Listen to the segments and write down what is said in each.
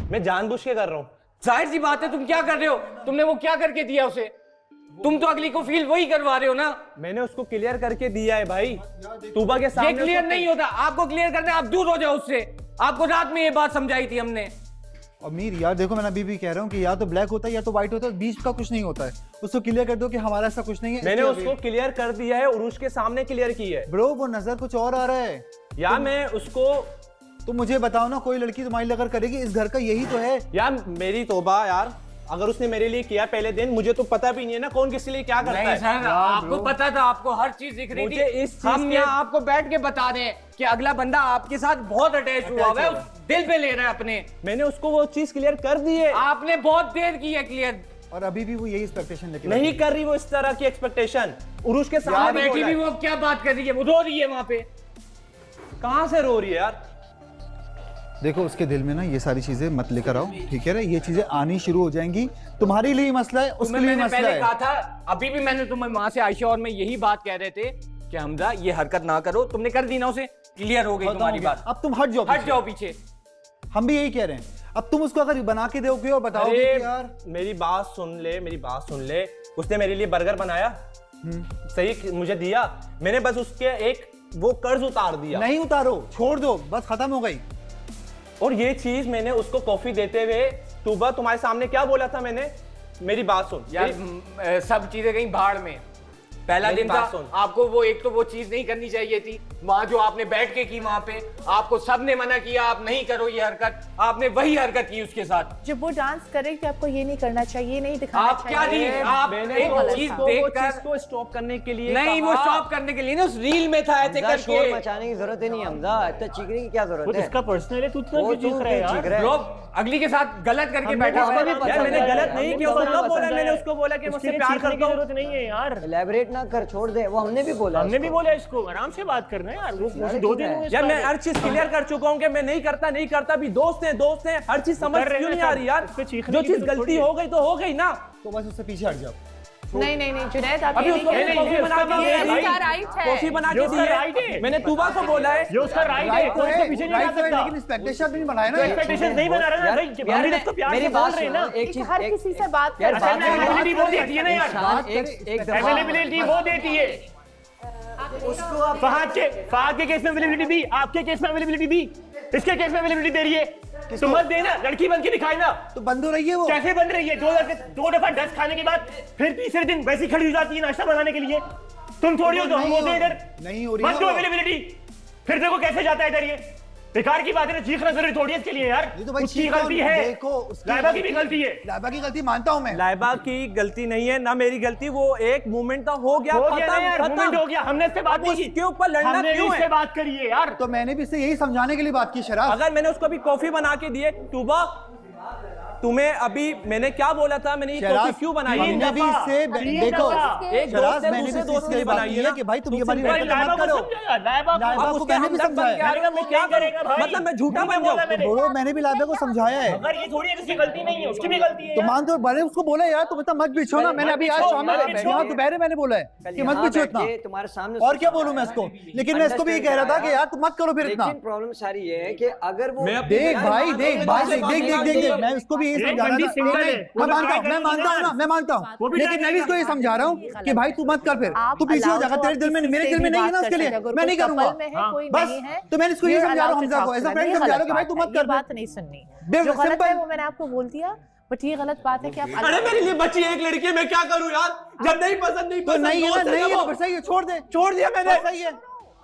मैं जानबूझ के कर रहा हूँ। जाहिर सी बात है, तुम क्या कर रहे हो? तुमने वो क्या करके दिया उसे? तुम तो अगली को फील वही करवा रहे हो ना। मैंने उसको क्लियर करके दिया है भाई, तूबा के सामने। ये क्लियर नहीं होता, आपको क्लियर करना है, आप दूर हो जाओ उससे। आपको रात में ये बात समझाई थी हमने। अमीर यार देखो, मैं अभी भी कह रहा हूँ कि या तो ब्लैक होता है या तो व्हाइट होता है, बीच का कुछ नहीं होता है। उसको क्लियर कर दो कि हमारा ऐसा कुछ नहीं है। मैंने उसको क्लियर कर दिया है, उरुष के सामने क्लियर की है। ब्रो वो नजर कुछ और आ रहा है यार। मैं उसको, तुम मुझे बताओ ना, कोई लड़की तुम्हारी अगर करेगी, इस घर का यही तो है यार मेरी तौबा यार, अगर उसने मेरे लिए किया पहले दिन, मुझे तो पता भी नहीं है ना कौन किस लिए क्या करता है। सर, आपको पता था, आपको हर चीज दिख रही थी। इस चीज हम यहाँ आपको बैठ के बता रहे हैं कि अगला बंदा आपके साथ बहुत अटैच हुआ है, उस दिल पे ले रहा है अपने। मैंने उसको वो चीज क्लियर कर दी है। आपने बहुत देर की है क्लियर, और अभी भी वो यही एक्सपेक्टेशन लेके नहीं कर रही वो इस तरह की एक्सपेक्टेशन। उरुष के सामने बैठी भी वो क्या बात कर रही है? वो रो रही है वहां पे। कहां से रो रही है यार? देखो उसके दिल में ना ये सारी चीजें मत लेकर आओ, ठीक है ना? ये चीजें आनी शुरू हो जाएंगी, तुम्हारे लिए मसला है, उसके लिए मसला पहले है। कहा था, अभी भी मैंने तुम्हें वहां से आयशा और मैं यही बात कह रहे थे कि हमजा ये हरकत ना करो। तुमने कर दी ना, उसे क्लियर हो गई तुम्हारी बात। अब तुम हट जाओ पीछे। हम भी यही कह रहे हैं। अब तुम उसको अगर बना के दोगे और बताओगे कि यार मेरी बात सुन ले, मेरी बात सुन ले। उसने मेरे लिए बर्गर बनाया, सही मुझे दिया, मैंने बस उसके एक वो कर्ज उतार दिया। नहीं उतारो, छोड़ दो, बस खत्म हो गई। और ये चीज मैंने उसको कॉफी देते हुए, तूबा तुम्हारे सामने क्या बोला था मैंने? मेरी बात सुन यार, सब चीजें कहीं भाड़ में। पहला दिन था, आपको वो एक तो वो चीज नहीं करनी चाहिए थी वहां जो आपने बैठ के की। वहां पे आपको सबने मना किया, आप नहीं करो ये हरकत, आपने वही हरकत की उसके साथ। जब वो डांस करे कि आपको ये नहीं करना चाहिए, नहीं दिखाना आप क्या नहीं, आप एक चीज देखकर को स्टॉप करने के लिए नहीं, वो स्टॉप करने के लिए ना, उस रील में था ऐसे करके। शोर मचाने की जरूरत ही नहीं हमजा, इतना चीखने की क्या जरूरत है? इसका पर्सनल है, तू क्यों चीख रहा है यार? लोग अगली के साथ गलत करके बैठा हुआ है। यार मैंने गलत नहीं किया, उसको बोला, मैंने उसको बोला कि मुझसे प्यार करता हूं। जरूरत नहीं है यार, एलैबोरेट ना कर, छोड़ दे। वो हमने भी बोला, इसको आराम से बात करना है यार। वो 2 दिन हुए यार, मैं हर चीज क्लियर कर चुका हूं कि मैं नहीं करता भी। दोस्त हैं, हर चीज समझ क्यों नहीं आ रही यार? जो चीज गलती हो गई तो हो गई ना, तो बस उससे पीछे हट जाओ। नहीं जुनैद, आप अभी ये उसको नहीं कॉफी बना के ये इसका राइट है। कॉफी बना के दी है। मैंने तूबा को बोला है, ये उसका राइट है, कोई उसके पीछे नहीं जा सकता। लेकिन एक्सपेक्टेशन नहीं बनाया ना, एक्सपेक्टेशन नहीं बना रहा ना भाई। हम भी तो प्यार से बोल रहे हैं ना। एक चीज, हर किसी से बात यार, करना है। अवेलेबिलिटी वो देती है ना यार, अवेलेबिलिटी वो देती है। उसको फहद के केस में अवेलेबिलिटी दी, आपके केस में अवेलेबिलिटी दी, इसके केस में अवेलेबिलिटी दे रही है। तो मत देना, लड़की बन के दिखाए ना। तो बंद हो रही है वो। कैसे बन रही है? 2 दफा 10 खाने के बाद फिर तीसरे दिन वैसी खड़ी हो जाती है नाश्ता बनाने के लिए। तुम थोड़ी हो तो हम होते हैं इधर। नहीं हो रही है मत दो अवेलेबिलिटी, फिर देखो कैसे जाता है इधर। ये बेकार की बात है, चीखना जरूरी थोड़ी है इसके लिए यार। तो भाई उसकी गलती है, देखो, लाइबा की भी गलती है। लाइबा की गलती मानता हूं मैं। लाइबा की गलती नहीं है ना मेरी गलती, वो एक मूवमेंट था, हो गया यार, मूवमेंट हो गया। हमने इससे बात नहीं की, इसके ऊपर लड़ना हमने क्यों है? इससे बात करी है यार। तो मैंने भी इससे यही समझाने के लिए बात की शराब। अगर मैंने उसको अभी कॉफी बना के दी है, तूबा तुम्हें अभी मैंने क्या बोला था? मैंने ये कॉफी क्यों बनाई है? हमने भी इससे देखो, एक शराब दोस्त मैंने भी दोस्त इसके लिए बनाई है कि भाई तुम ये वाली लाइबा हरकत मत को करो। समझाया, लाइबा को मैंने भी समझाया। मैं क्या करेगा भाई? मतलब मैं झूठा बन जाऊं? बोलो, मैंने भी लाइबा को समझाया है। अगर ये थोड़ी है, उसकी गलती नहीं है, उसकी भी गलती है। तो मान दो, मैंने उसको बोला यार तुम इतना मत बिछो ना। मैंने अभी आज शाम में यहाँ दोपहर मैंने बोला है कि मत बिछो इतना। तुम्हारे सामने और क्या बोलूं मैं इसको? लेकिन मैं इसको भी ये कह रहा था कि यार तुम मत करो फिर इतना। लेकिन प्रॉब्लम सारी ये है कि अगर वो देख भाई, देख मैं उसको भी यही समझा रहा था। मैं मानता हूँ, लेकिन मैं भी इसको ये समझा रहा हूँ कि भाई तू मत कर, फिर तू पीछे हो जाएगा। तेरे दिल में, मेरे दिल में नहीं है ना उसके लिए, मैं नहीं करूंगा बस। तो मैंने इसको ये समझा रहा हूँ, हमजा को ऐसा फ्रेंड समझा रहा हूँ कि भाई तू मत कर। बात नहीं सुननी, जो गलत है वो मैंने आपको बोल दिया, बट ये गलत बात है कि आप अरे मेरे लिए बची एक लड़की है, मैं क्या करूं यार? जब नहीं पसंद तो नहीं है ना, नहीं है तो सही है, छोड़ दिया मैंने। सही है,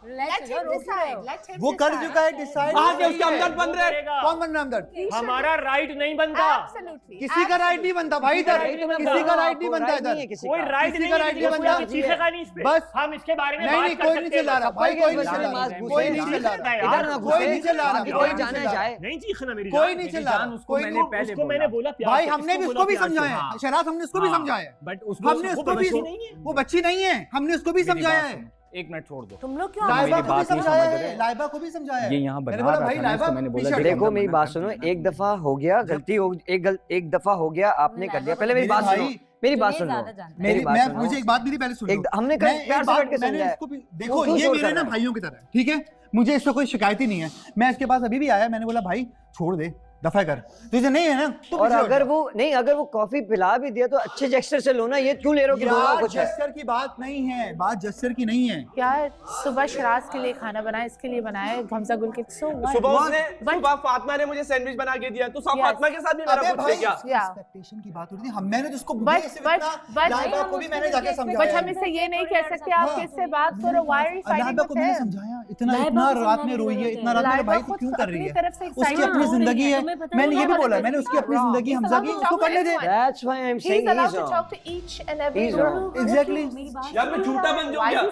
वो कर चुका है डिसाइड। आगे उसके हमदर्द बन रहे। कौन बन रहा हमदर्द? हमारा राइट नहीं बनता, किसी का राइट नहीं बनता भाई इधर, किसी का राइट नहीं बनता इधर, कोई राइट नहीं बनता। बस हम इसके बारे में नहीं, कोई नहीं चिल्ला रहा भाई, कोई नहीं चिल्ला रहा, कोई नहीं चिल्ला रहा, कोई नहीं चिल्ला रहा, कोई जाने जाए नहीं चीखना मेरी, कोई नहीं चिल्ला रहा, कोई नहीं। उसको मैंने बोला भाई, हमने भी उसको भी समझाया है शराब, हमने उसको भी समझाया है, बट हमने उसको भी, वो बच्ची नहीं है, हमने उसको भी समझाया है। एक मिनट छोड़ दो, तुम लोग क्यों लाइबा को भी समझाया है, लाइबा को भी समझाया है। ये यहाँ बना मैंने बोला रहा भाई था ना, लाइबा इसको मैंने बोला देखो मेरी बात सुनो, एक दफा हो गया गलती हो, एक दफा हो गया, आपने कर दिया। पहले मेरी बात सुनो, मेरी बात सुनो, मुझे एक बात मेरी पहले सुनो। हमने प्यार से बैठ के समझाया। देखो ये मेरे ना भाइयों की तरह है, ठीक है, मुझे इससे कोई शिकायत ही नहीं है। मैं इसके पास अभी भी आया, मैंने बोला भाई छोड़ दे, दफा कर, तुझे नहीं है ना तो और अगर वो नहीं, अगर वो कॉफी पिला भी दिया तो अच्छे जेस्चर से लो ना, ये क्यों ले रहे हो कि बोला कुछ है? जेस्चर की बात नहीं है, बात जेस्चर की नहीं है यार। सुबह शराज के लिए खाना बनाया, इसके लिए बनाया हमजा गुल के। सुबह फातिमा ने मुझे सैंडविच बना के दिया, तो सब फातिमा के साथ भी मेरा कुछ है क्या? एक्सपेक्टेशन की बात हो रही थी, मैंने तो उसको लाइबा को भी मैंने जाके समझाया। बट हम इससे ये नहीं कह सकते आप किससे बात करो, why are you fighting Laiba को मैंने समझाया, इतना रात में रोई है, इतना रात में भाई तू क्यों कर रही है? उसकी अपनी जिंदगी है, मैंने ये भी बोला, मैंने उसकी अपनी जिंदगी हमजा की, उसको करने दे। That's why I'm saying he's wrong. He's wrong. Exactly. यार मैं झूठा बन जाऊं क्या?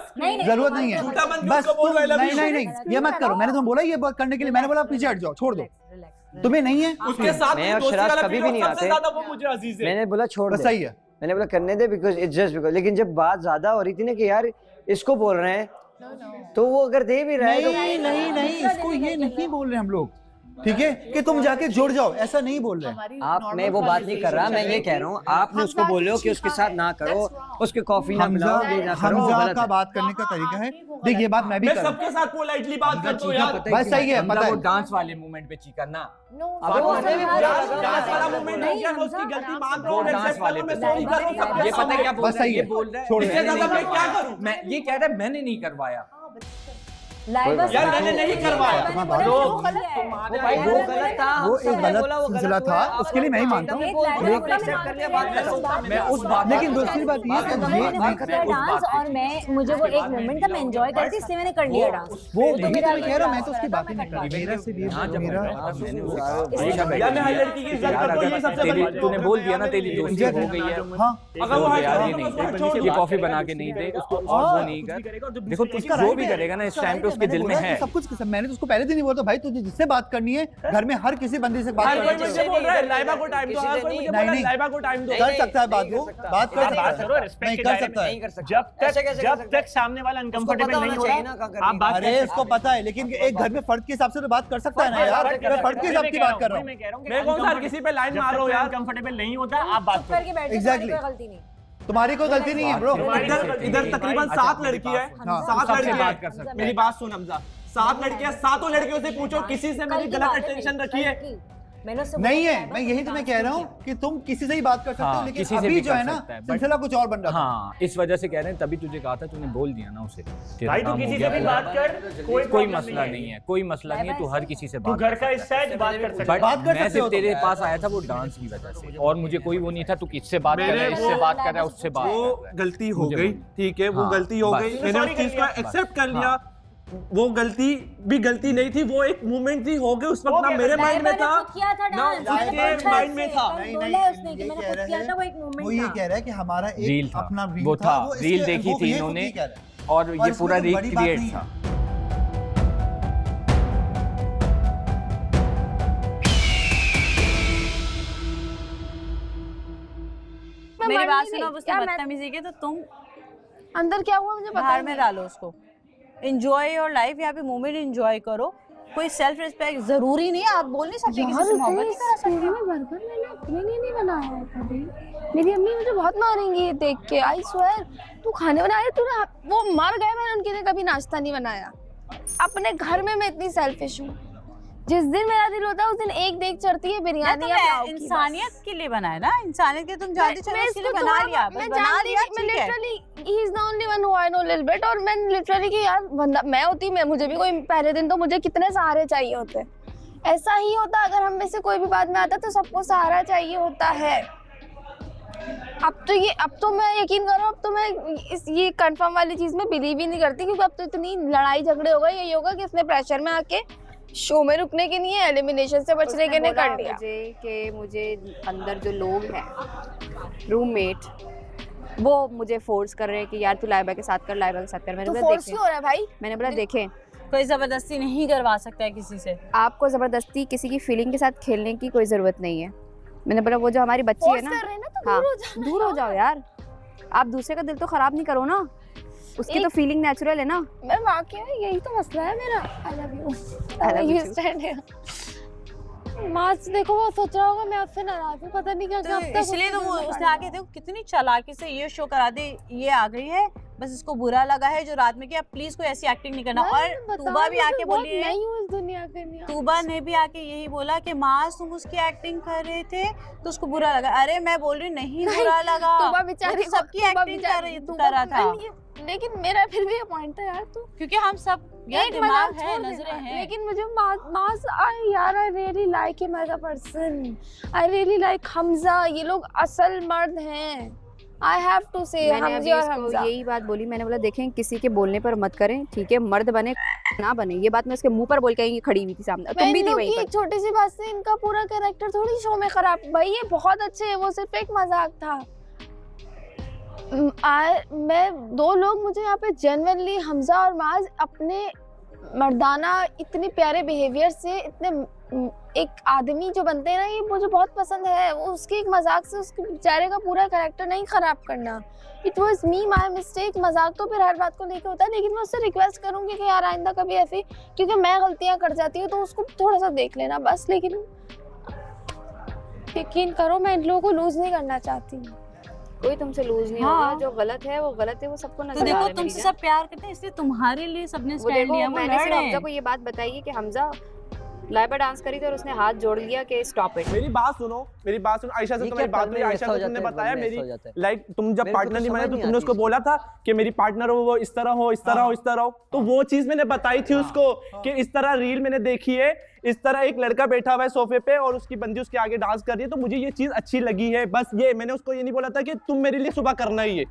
जरूरत नहीं है, झूठा बन बस बोल रहा है, love you. नहीं, ये मत करो। मैंने तुम्हें बोला ये बात करने के लिए, मैंने बोला पीछे हट जाओ, छोड़ दो। तुम्हें नहीं है उसके साथ मैं और शराज कभी भी नहीं आते। ज्यादा वो मुझे अजीज है। मैंने बोला छोड़ दे, सही है, मैंने बोला करने दे, बिकॉज इट्स जस्ट बिकॉज। लेकिन जब बात ज्यादा हो रही थी ना कि यार इसको बोल रहे हैं, तो वो अगर दे भी रहे हैं तो नहीं, इसको ये नहीं बोल रहे हम लोग, ठीक है, कि तुम जाके जुड़ जाओ, ऐसा नहीं बोल रहे आप। मैं वो बात नहीं कर रहा, मैं ये कह रहा हूँ आपने उसको बोलो कि उसके साथ ना करो, उसके कॉफी ना पिलाओ, ये ना करो। हमजा का बात करने का तरीका है, देख ये बात मैं भी कर रहा हूं, सबके साथ पोलाइटली बात करता हूं यार। बस सही है, पता है वो डांस वाले मूवमेंट पे चीकर ना, डांस वाला मूवमेंट हो गया, मैं उसकी गलती मान रहा हूं, डांस वाले पे सॉरी कर रहा हूं। ये पता है क्या बोल बस रहा है, सही ये है, बोल रहा है छोड़ इससे ज्यादा मैं क्या करूं? मैं ये कह रहा है मैंने नहीं करवाया यार, मैंने नहीं करवाया। वो गलत था, वो एक गलत सिलसिला था, उसके लिए मैं ही मानता हूँ। मैं उस बात, लेकिन दूसरी बात ये डांस, और मैं मुझे वो एक मोमेंट था, मैं एंजॉय करती, इसलिए मैंने कर लिया डांस। वो नहीं तो मैं कह रहा हूँ, मैं तो उसकी बात ही नहीं कर रहा। मेरा से यार मैं हर लड़की की इज्जत करता हूं, ये सबसे बड़ी। तूने बोल दिया ना तेरी दोस्ती हो गई है, हाँ, अगर वो यार ये नहीं, ये कॉफी बना के नहीं दे उसको, और वो नहीं कर। देखो जो भी करेगा ना इस टाइम पे उसके दिल में है सब कुछ। मैंने तो उसको पहले दिन ही बोला था, भाई तुझे जिससे बात करनी है घर में हर किसी बंदे से बात हर कोई कर मुझे बोल रहा है लाइबा को टाइम दो, हर कोई मुझे बोल रहा है लाइबा को टाइम दो। कर सकता है बात, वो बात कर सकता है, नहीं कर सकता है। जब तक सामने वाला अनकंफर्टेबल नहीं हो रहा आप बात। अरे उसको पता है, लेकिन एक घर में फर्द के हिसाब से तो बात कर सकता है ना यार। मैं फर्द के हिसाब की बात कर रहा हूँ, मैं कौन सा किसी पे लाइन मार रहा हूँ यार? कंफर्टेबल नहीं होता आप बात करो। एग्जैक्टली, तुम्हारी कोई गलती नहीं है ब्रो। इधर तकरीबन 7 लड़की है, 7 लड़की बात कर सकते हैं। मेरी बात सुन हमजा, 7 लड़कियां, 7 लड़कियों से पूछो किसी से मैंने गलत अटेंशन रखी है? नहीं है, मैं यही तुम्हें कह रहा हूँ कि तुम किसी से ही बात कर सकते हो, लेकिन अभी जो है ना सिलसिला कुछ और बन रहा है। हाँ, इस वजह से कह रहे हैं, तभी तुझे कहा था, तूने बोल दिया ना उसे भाई तू किसी से भी बात कर, कोई मसला नहीं है, कोई मसला नहीं है, तू हर किसी से बात घर का हिस्सा है, बात कर सकता है। बट मैं सिर्फ तेरे पास आया था वो डांस की वजह से, और मुझे कोई वो नहीं था तू किससे बात कर रहा है, इससे बात कर रहा है, उससे बात। वो गलती हो गई, ठीक है, वो गलती हो गई, मैंने उस चीज को एक्सेप्ट कर लिया। वो गलती भी गलती नहीं थी, वो एक मोमेंट थी, हो गई उस वक्त, ना मेरे माइंड में था ना उसके माइंड में था। वो ये कह रहा है कि हमारा रील एक था, अपना वो था, रील देखी थी इन्होंने, और ये पूरा रिक्रिएट था। मेरी बात सुनो, अब उसने बदतमीजी की तो तुम अंदर क्या हुआ मुझे पता बाहर में डालो उसको। एंजॉय योर लाइफ, यहाँ पे मोमेंट एंजॉय करो, कोई सेल्फ रिस्पेक्ट जरूरी नहीं है, आप बोल नहीं सकते किसी से मोहब्बत नहीं कर सकते। में बर्गर मैंने अपने लिए नहीं बनाया है कभी। मेरी अम्मी मुझे बहुत मारेंगी ये देख के, आई स्वेयर। तू खाने बनाए, तूने वो मर गए, मैंने उनके लिए कभी नाश्ता नहीं बनाया। अपने घर में मैं इतनी सेल्फिश हूँ, जिस दिन मेरा दिल होता है उस दिन एक देग चढ़ती है बिरयानी या पुलाव की। इंसानियत के लिए बनाया ना, इंसानियत के तुम जानते चलो इसके लिए बना लिया, बस बना लिया, मैं literally he is the only one who I know little bit. और मैं लिटरली कि यार बंदा मैं होती, मैं मुझे भी कोई पहले दिन तो मुझे कितने सहारे चाहिए होते। ऐसा ही होता अगर हम में से कोई भी बाद में आता तो सबको सहारा चाहिए होता है। अब तो मैं यकीन करो, अब तो मैं ये कंफर्म वाली चीज में बिलीव ही नहीं करती, क्योंकि अब तो इतनी लड़ाई झगड़े हो गए, यही होगा कि इसने प्रेशर में आके शो में रुकने के लिए, एलिमिनेशन से बचने के लिए कर दिया। मुझे अंदर जो लोग हैं रूममेट, वो मुझे फोर्स कर रहे हैं कि यार तू लाइबा के साथ कर, लाइबा के साथ कर। मैंने बोला फोर्स क्यों हो रहा है भाई? मैंने बोला देखें, कोई जबरदस्ती नहीं करवा सकता है किसी से। आपको जबरदस्ती किसी की फीलिंग के साथ खेलने की कोई जरूरत नहीं है। मैंने बोला वो जो हमारी बच्ची है ना, हाँ दूर हो जाओ यार, आप दूसरे का दिल तो खराब नहीं करो ना, उसकी तो फीलिंग नेचुरल है ना। मैं वाकई में यही तो मसला है मेरा। I love you, I love you stand here. माँ देखो वो सोच रहा होगा मैं आपसे नाराज हूँ, पता नहीं क्या तो इसलिए तो वो उसने आके देखो कितनी चालाकी से ये शो करा दे, ये आ गई है बस इसको बुरा लगा है जो रात में कि अब प्लीज कोई ऐसी एक्टिंग नहीं करना। और तूबा भी आके बोली है, नहीं हूँ इस दुनिया के, तूबा ने भी आके यही बोला कि मास तुम उसकी एक्टिंग कर रहे थे तो उसको बुरा लगा। अरे मैं बोल रही नहीं बुरा लगा, तूबा बेचारी सबकी एक्टिंग कर रहा था, लेकिन मेरा फिर भी पॉइंट था यार, तू क्योंकि हम सब एक दिमाग है, नजरें हैं। लेकिन मुझे मास यार I really like him as a person, I really like Hamza, ये लोग असल मर्द हैं। I have to say, मैंने अभी इसको यही बात बोली, मैंने बोला देखें किसी के बोलने पर मत करें, ठीक है, मर्द बने ना बने, ये बात मैं उसके मुंह पर बोल के खड़ी हुई थी सामने, तुम भी थी वहीं पर। एक छोटी सी बात से इनका पूरा कैरेक्टर थोड़ी शो में खराब, भाई ये बहुत अच्छे हैं, वो सिर्फ एक मजाक था। मैं दो लोग मुझे यहाँ पे जेन्युइनली हमजा और माज अपने मर्दाना इतने प्यारे बिहेवियर से, इतने एक आदमी जो बनते हैं ना, ये मुझे बहुत पसंद है। वो उसके एक मजाक से उसके बेचारे का पूरा कैरेक्टर नहीं खराब करना। It was me my mistake. मजाक तो फिर हर बात को लेकर होता है, लेकिन मैं उससे रिक्वेस्ट करूंगी कि यार आइंदा कभी ऐसे, क्योंकि मैं गलतियां कर जाती हूँ तो उसको थोड़ा सा देख लेना बस। लेकिन यकीन करो मैं इन लोगों को लूज नहीं करना चाहती। कोई तुमसे लूज नहीं होगा, जो गलत है वो गलत है, वो सबको नजर तो देखो तुमसे सब प्यार करते हैं इसलिए तुम्हारे लिए सबने स्टैंड लिया। मैंने सिर्फ हमजा को ये बात बताई है कि हमजा लाइबा डांस करी थी और उसने हाथ जोड़ लिया कि स्टॉप इट। मेरी बात सुनो आयशा से तुम्हारी बात हुई, आयशा को तुमने बताया मेरी लाइक तुम जब पार्टनर नहीं बने तो तुमने उसको बोला था कि मेरी पार्टनर हो वो इस तरह हो, इस तरह हो, इस तरह हो, तो वो चीज मैंने बताई थी उसको कि इस तरह रील मैंने देखी है, इस तरह एक लड़का बैठा हुआ है सोफे पे और उसकी बंदी उसके आगे डांस कर रही है, तो मुझे ये चीज अच्छी लगी है। बस ये मैंने उसको ये नहीं बोला था कि तुम मेरे लिए सुबह करना ही है।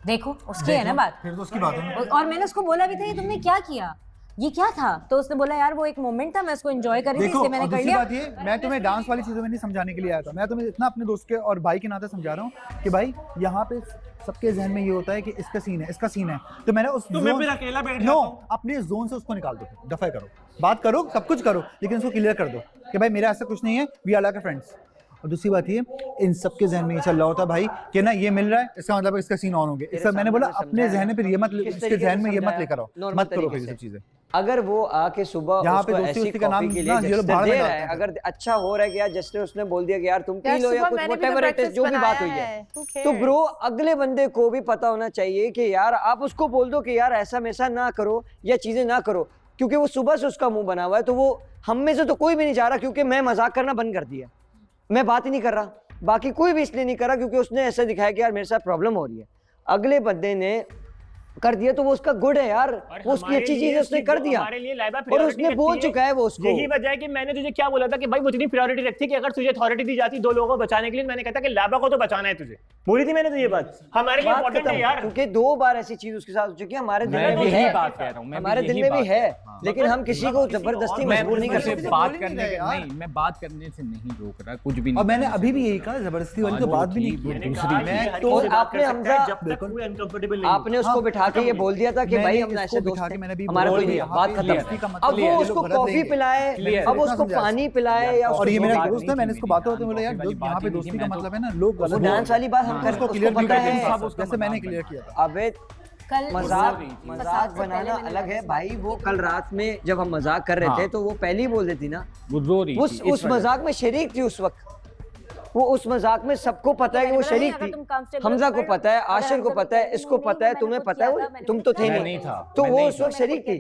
देखो उसकी है ना बात, फिर तो उसकी बात है। और मैंने उसको बोला भी था ये तुमने क्या किया, ये क्या था, तो उसने बोला यार वो एक मोमेंट था, मैं उसको एंजॉय कर रही थी इसलिए मैंने कर लिया। बात ये, मैं तुम्हें डांस वाली चीजों में नहीं समझाने के लिए आया था, मैं तुम्हें इतना अपने दोस्त के और भाई के नाते समझा रहा हूँ कि भाई यहाँ पे सबके जहन में ये होता है कि इसका सीन है, इसका सीन है, तो मैंने उस मैं फिर अकेला बैठ जाता हूं। अपने जोन से उसको निकाल दो, दफा करो, बात करो, सब कुछ करो, लेकिन उसको क्लियर कर दो कि भाई मेरा ऐसा कुछ नहीं है, वी आर लाइक फ्रेंड्स। और दूसरी बात ये, इन सबके जहन में ये चल रहा होता भाई कि ना ये मिल रहा है इसका मतलब इसका सीन ऑन हो गया, इसका मैंने बोला अपने जहन में फिर ये मत, इसके जहन में ये मत लेकर आओ, मत करो फिर ये सब चीजें। अगर वो आके सुबह यहाँ पे उसको दोस्ती ऐसी का नाम कॉफी के ना लिए ये लोग जस्टिस बाहर दे में रहा डालते है, हैं। अगर अच्छा हो रहा है कि यार जस्टिस उसने बोल दिया कि यार तुम पी लो या कुछ व्हाटएवर इट इज, जो भी बात हुई है, तो ब्रो अगले बंदे को भी पता होना चाहिए कि यार आप उसको बोल दो कि यार ऐसा मैसा ना करो या चीजें ना करो, क्योंकि वो सुबह से उसका मुंह बना हुआ है, तो वो हम में से तो कोई भी नहीं चाह रहा, क्योंकि मैं मजाक करना बंद कर दिया, मैं बात ही नहीं कर रहा, बाकी कोई भी इसलिए नहीं कर रहा क्योंकि उसने ऐसा दिखाया कि यार मेरे साथ प्रॉब्लम हो रही है। अगले बंदे ने कर दिया तो वो उसका गुड है यार, वो उसकी अच्छी चीज है, उसने कर दिया और उसने बोल चुका है वो उसको। यही वजह है कि मैंने तुझे क्या बोला था कि भाई वो इतनी प्रायोरिटी रखती कि अगर तुझे अथॉरिटी दी जाती दो लोगों को बचाने के लिए, मैंने कहता कि लाबा को तो बचाना है तुझे, बोली थी मैंने तो ये बात हमारे लिए इंपॉर्टेंट है यार, क्योंकि 2 बार ऐसी चीज उसके साथ हो चुकी है, हमारे दिल में भी है, हमारे दिल में भी है, लेकिन हम किसी को जबरदस्ती मजबूर नहीं कर सकते। बात करने नहीं, मैं बात करने से नहीं रोक रहा, कुछ भी नहीं। और मैंने अभी भी यही कहा, जबरदस्ती वाली तो बात भी नहीं की। दूसरी मैं तो आपने हमजा आपने उसको बिठा के ये बोल दिया था कि भाई हम ऐसे दोस्त हैं, हमारा कोई नहीं, बात खत्म। अब वो उसको कॉफी पिलाए, अब उसको पानी पिलाए, या और ये मेरा दोस्त है, मैंने इसको बातें होते बोला यार यहाँ पे दोस्ती का मतलब है ना, लोग डांस वाली बात हम उसको क्लियर पता है, जैसे मैंने क्लियर किया था। अबे मजाक बनाना अलग है भाई, वो कल रात में जब हम मजाक कर रहे थे तो वो पहले ही बोल देती ना, उस मजाक में शरीक थी उस वक्त, वो उस मजाक में सबको पता है कि वो शरीक थी, हमजा को पता है, आशिर को पता है, इसको पता है, तुम्हें पता है, तुम तो थे नहीं, तो वो उस वक्त शरीक थी,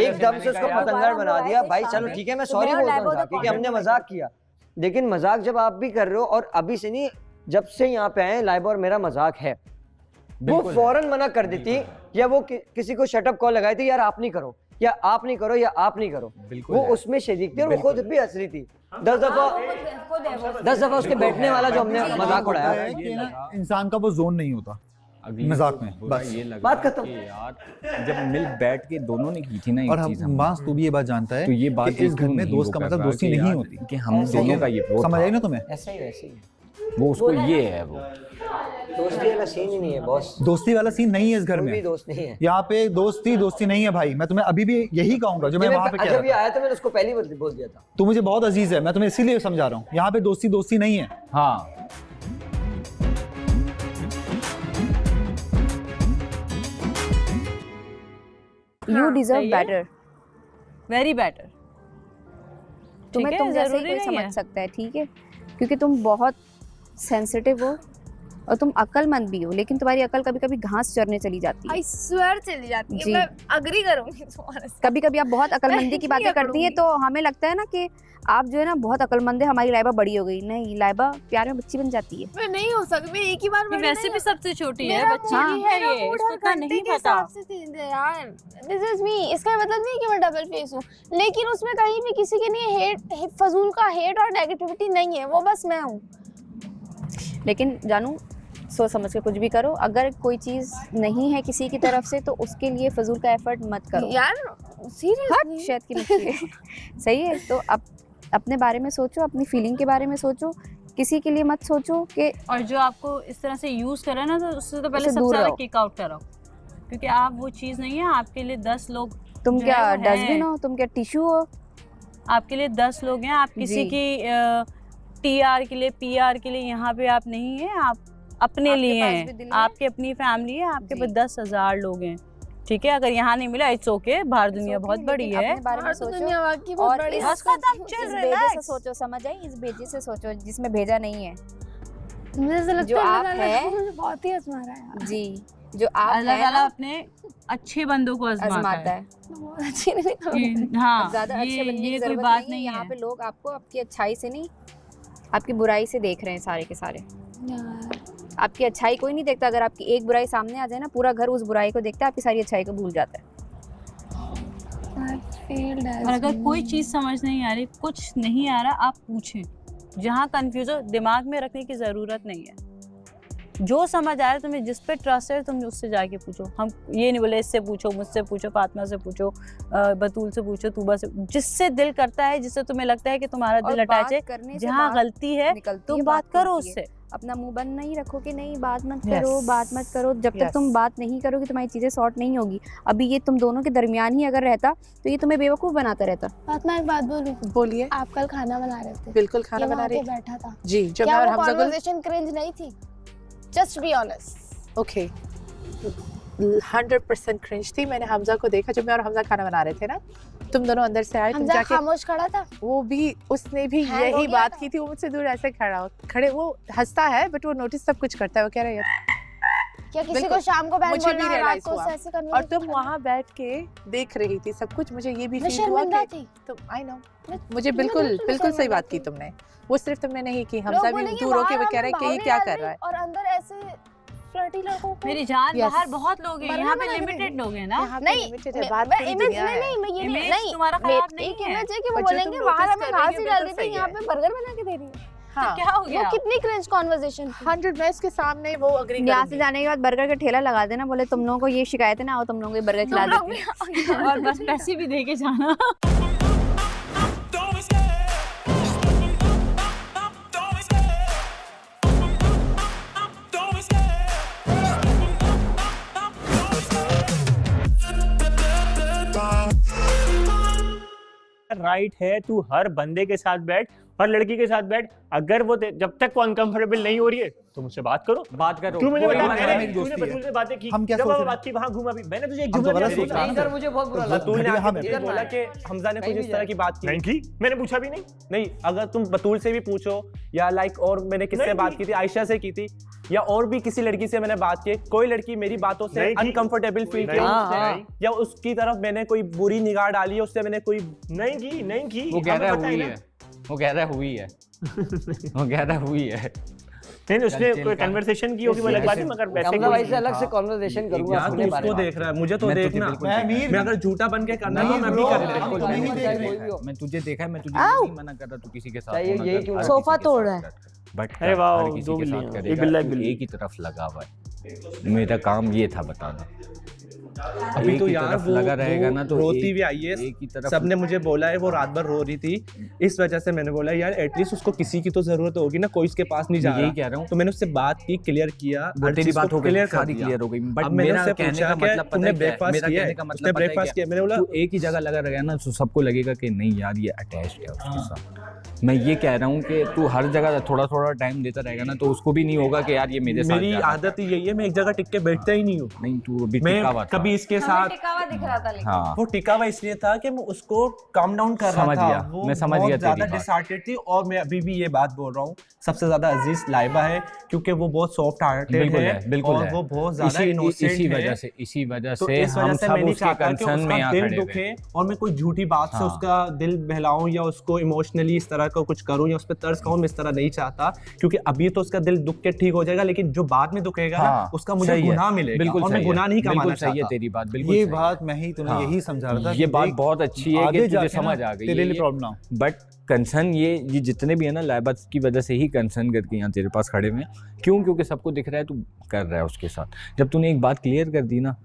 एकदम से उसको पतंगड़ बना दिया। भाई चलो ठीक है, मैं सॉरी बोलता हूँ क्योंकि हमने मजाक किया, लेकिन मजाक जब आप भी कर रहे हो, और अभी से नहीं जब से यहाँ पे आए लाइबा और मेरा मजाक है, वो फौरन मना कर देती, या वो किसी को शटअप कॉल लगाई थी यार आप नहीं करो, या आप नहीं करो, या आप नहीं करो, वो उसमें शरीक थी और वो खुद भी हंस रही थी। 10 दफा उसके बैठने वाला जो हमने मजाक उड़ाया, इंसान का वो जोन नहीं होता मजाक में, बस ये लगा बात खत्म यार, जब मिल बैठ के दोनों ने की थी ना और हम बास तू भी ये बात जानता है, तो ये बात इस घर में दोस्त का मतलब दोस्ती नहीं होती कि हम दोनों का ये समझ आई ना तुम्हें, ऐसे ही वो उसको ये है, वो दोस्ती वाला सीन ही नहीं है बॉस, दोस्ती वाला सीन नहीं है इस घर में, कोई दोस्त नहीं है यहाँ पे, दोस्ती नहीं है भाई। मैं तुम्हें अभी भी यही कहूंगा जो मैं वहाँ पे कह रहा था, जब ये आया था मैंने उसको पहले ही बोल दिया था, तू मुझे बहुत अजीज है, मैं तुम्हें इसीलिए समझा रहा हूँ, यहाँ पे दोस्ती नहीं है। हाँ you deserve better, very better, तुम्हें तुम जैसे ही कोई समझ सकता है, ठीक है, क्योंकि तुम बहुत सेंसिटिव हो, और तुम अक्लमंद भी हो, लेकिन तुम्हारी अकल कभी कभी घास चरने चली जाती है। आई स्वेयर चली जाती है। जी। मैं अग्री करूंगी तुम्हारे साथ। कभी कभी आप बहुत अकलमंदी की बातें करती हैं तो हमें लगता है ना कि आप जो है ना बहुत अकलमंद है, हमारी लाइबा बड़ी हो गई। नहीं, लाइबा प्यार में बच्ची बन जाती है। मैं नहीं हो सकती, मैं एक ही बार वैसे भी सबसे छोटी है, बच्ची ही है ये, इसको इतना नहीं पता यार। This is me. इसका मतलब नहीं कि मैं डबल फेस हूँ, लेकिन उसमें कहीं भी किसी के लिए हेट, फजूल का हेट और नेगेटिविटी नहीं है, वो बस मैं हूँ। लेकिन जानू, सोच समझ के कुछ भी करो। अगर कोई चीज नहीं है किसी की तरफ से तो उसके लिए फजूल का एफर्ट मत करो यार सीरियसली। शहद की मक्खी है। सही है, तो अपने बारे में सोचो, अपनी फीलिंग के बारे में सोचो, किसी के लिए मत सोचो कि। और जो आपको इस तरह से यूज करे ना, तो उससे तो पहले उससे सबसे दूर ज्यादा रहो। किक आउट कराओ, क्योंकि आप वो चीज नहीं है। आपके लिए 10 लोग, तुम जो क्या है वो डस्टबिन हैं। हो, तुम क्या टिश्यू हो? आपके लिए 10 लोग हैं। आप किसी जी। की टीआर के लिए, पीआर के लिए यहाँ पे आप नहीं है, आप अपने आपके लिए पास भी दिल हैं। है। आपकी अपनी फैमिली है, आपके जी। पास 10,000 लोग हैं, ठीक है। अगर यहाँ नहीं मिला, इट्स ओके, बाहर दुनिया बहुत बड़ी है। अपने बारे में और तो सोचो दुनिया वाकई और बहुत बड़ी है। इस भेजे से सोचो, समझ आई? इस भेजे से सोचो जिसमें भेजा नहीं है। मुझे ऐसा लगता जो है आप अल्लाह ताला है- मुझे बहुत ही आजमा रहा है यार। जी, जो आप अल्लाह है ताला ना, अपने अच्छे बंदों को आजमाता आजमाता है। है। बहुत अच्छी नहीं कि हाँ, ज्यादा अच्छे बनने की ये कोई जरूरत बात नहीं है। यहाँ है। पे लोग आपको आपकी अच्छाई से नहीं, आपकी बुराई से देख रहे हैं सारे के सारे। आपकी अच्छाई कोई नहीं देखता। अगर आपकी एक बुराई सामने आ जाए ना, पूरा घर उस बुराई को देखता है, आपकी सारी अच्छाई को भूल जाता है। और अगर कोई चीज समझ नहीं आ रही, कुछ नहीं आ रहा, आप पूछें। जहाँ कंफ्यूज हो, दिमाग में रखने की जरूरत नहीं है। जो समझ आ रहा है तुम्हें, जिस पे ट्रस्ट है, तुम उससे जाके पूछो। हम ये नहीं बोले इससे पूछो, मुझसे पूछो, फातिमा से पूछो, बतूल से पूछो, तूबा से, जिससे दिल करता है, जिससे तुम्हें लगता है कि तुम्हारा और दिल बात अटैच है, करने से जहाँ बात गलती है निकलती तुम है, बात करो खुलती है। उससे। अपना मुंह बंद नहीं रखो कि नहीं बात मत Yes. करो, बात मत करो। जब तक Yes. तुम बात नहीं करोगे तुम्हारी चीजें सॉर्ट नहीं होगी। अभी ये तुम दोनों के दरमियान ही अगर रहता तो ये तुम्हें बेवकूफ बनाता रहता। फातिमा, एक बात बोलूं? बोलिए। आप कल खाना बना रहे थे, बिल्कुल खाना ये बना वहाँ रही पे बैठा था। जी, जब मैं क्या और वो हमजा गुल कॉन्वर्सेशन क्रिंज नहीं थी? Just be honest. Okay 100% cringe थी। मैंने हमजा को देखा जब मैं और हमजा खाना बना रहे थे ना, तुम दोनों अंदर से आए, तुम हमजा जाके खामोश खड़ा था। वो भी, उसने भी Hang हो यही गया बात था। की थी। वो मुझसे दूर ऐसे खड़े, वो हंसता है बट वो नोटिस सब कुछ करता है। वो कह रहा है क्या किसी बिल्कुल। को शाम को बहन मुझे भी बोलना और रात रियलाइज को हुआ। उससे ऐसे करना? और तुम वहाँ बैठ के देख रही थी सब कुछ। मुझे ये भी मैं फील हुआ शर्मिंदा कि थी। तुम, आई नो, मुझे मुझे बिल्कुल बिल्कुल बिल्कुल सही शर्मिंदा बात की थी। तुमने। वो सिर्फ तुमने नहीं की, लोग हमजा भी बोलेंगे दूर होके बाहर वो कह रहा है हम कि ये भावनाएं क्या डाल कर रही रहा है। और अंदर ऐसे फ्लर्टी लड़कों को। मेरी जान, Yes. बाहर बहुत लोग हैं, मरना यहाँ पे मना लिमिटेड करेंगे। लोग हैं ना। यहाँ पे नहीं, limited है, मैं बात पूरी इमेज दुनिया नहीं, है। नहीं, मैं ये Image नहीं, तुम्हारा मेरे- खराब नहीं एक है। इमेज है कि वो बट जो बोलेंगे तुम बाहर notice हमें कर रही घास हो, ही डाल बिल्कुल देती, सही यहाँ है। पे बर्गर बना के दे रही है। हाँ, क्या हो वो गया? कितनी क्रिंज कॉन्वर्सेशन थी। 100 मैं इसके सामने वो अग्री यहाँ से करूंगी। जाने के बाद बर्गर का ठेला लगा देना, बोले तुम लोगों को ये शिकायत है ना, आओ तुम लोगों को ये बर्गर खिला तुम लोग देती भी और बस पैसे भी दे के जाना। राइट है, तू हर बंदे के साथ बैठ, हर लड़की के साथ बैठ। अगर वो जब तक वो अनकंफर्टेबल नहीं हो रही है तो मुझसे बात करो। बात करो। तू मुझे कोई बता, मना मैंने नहीं। तूने बतूल से बातें की, हम क्या जब सोच वो रहे बात की वहाँ घूमा भी। मैंने तुझे एक हम जुमला तो दिया, गलत सोच सोच रहे हैं। इधर मुझे बहुत बुरा लगा। बतूल ने हाँ, आके मैं मुझे बोला कि हमजा ने कुछ इस तरह की बात की नहीं की, मैंने पूछा भी नहीं। नहीं। अगर तुम बतूल से भी पूछो या लाइक और मैंने किससे नहीं बात की थी, आयशा से की थी या और भी किसी लड़की से मैंने बात की, कोई लड़की मेरी बातों से नहीं की। अनकंफर्टेबल फील नहीं, की हाँ। या उसकी तरफ मैंने कोई बुरी निगाह डाली है, उससे मैंने कोई नहीं की। वो कह हमें रहा पता हुई ना। है, वो कह रहा हुई है, वो कह रहा हुई है। नहीं, उसने चल कोई का। कन्वर्सेशन की होगी, वो अलग बात है, मगर वैसे हमजा भाई कोई से अलग से कॉन्वर्सेशन करूंगा यार अपने तू बारे उसको में। देख रहा है, मुझे तो मैं तुझे देखना। बिल्कुल मैं अगर झूठा बन के करना तो मैं भी bro, कर हम लेता। तुम्हें ही देख रहे हैं। मैं तुझे देखा है, मैं तुझे नहीं मना कर रहा तू किसी के साथ चाहिए, होना यही कर, क्यों हर सोफा किसी के तोड़ साथ रहा है। कर। बट अरे वाह, हर किसी दो के बिल्लियां, साथ एक करेगा, बिल्ला, एक तू बिल्ली। एक ही तरफ लगा हुआ है। मेरा काम ये था बताना। अभी तो एक ही यार तरफ वो लगा रहेगा ना तो रोती एक- भी आई है। एक ही तरफ सबने मुझे बोला है वो रात भर रो रही थी, इस वजह से मैंने बोला यार एटलीस्ट उसको किसी की तो जरूरत होगी ना, कोई इसके पास नहीं जा यही रहा। कह रहा हूँ। तो मैंने उससे बात की, क्लियर किया, वो हर तेरी चीज़ बात को हो गई, clear कर सारी दिया। क्लियर हो गई। बट अब मैंने मेरा उससे कहने पूछा का कि मतलब पता तुमने है क्या है? ब्रेकफास्ट मेरा किया कहने है? का उसने मतलब पता है ब्रेकफास्ट क्या किया, मैंने बोला तू एक ही जगह लगा रहेगा ना तो सबको लगेगा कि नहीं यार ये अटैच्ड है उसके साथ। मैं ये कह रहा हूँ कि तू हर जगह थोड़ा थोड़ा टाइम देता रहेगा ना तो उसको भी नहीं होगा कि यार ये मेरे साथ मेरी आदत ही यही है, मैं एक जगह टिक के बैठता ही नहीं हूँ। नहीं तू अभी मैं टिका हुआ था। कभी इसके साथ टिकावा दिख रहा था लेकिन हाँ वो टिका हुआ इसलिए था कि मैं उसको काम डाउन कर रहा समझ था। गया, वो मैं समझ बहुत गया ज्यादा तेरी बात। डिसहार्टेड थी और मैं अभी भी ये बात बोल रहा हूँ, सबसे ज्यादा अजीज लाइबा है क्योंकि वो बहुत सॉफ्ट हार्टेड बिल्कुल है, है, बिल्कुल और है। वो बहुत ज्यादा इनोसेंट इसी है। वजह से तो इस वजह हम से सब मैं नहीं उसके चाहता कि कंसर्न में उसका यहाँ दिल खड़े हुए। दुखे और मैं कोई झूठी बात से हाँ। उसका दिल बहलाऊं या उसको इमोशनली इस तरह का कुछ करूं या उस पर तर्स खाऊं, मैं इस तरह नहीं चाहता, क्योंकि अभी तो उसका दिल दुख के ठीक हो जाएगा, लेकिन जो बाद में दुखेगा ना उसका मुझे गुनाह मिलेगा, बिल्कुल और मैं गुनाह नहीं कमाना बिल्कुल सही है चाहता। तेरी बात, बिल्कुल ये सही है। बात मैं ही तुम्हें यही समझा रहा था ये कि बात देख, बहुत अच्छी है आगे कि तुझे जाके समझ ना आ गई तेरे लिए प्रॉब्लम ना हो। बट कंसर्न ये जितने भी है ना लाइबा की वजह से ही कंसर्न करके यहाँ तेरे पास खड़े हुए हैं। क्यों? क्योंकि सबको दिख रहा है तू कर रहा है उसके साथ। जब तूने एक बात क्लियर कर दी ना,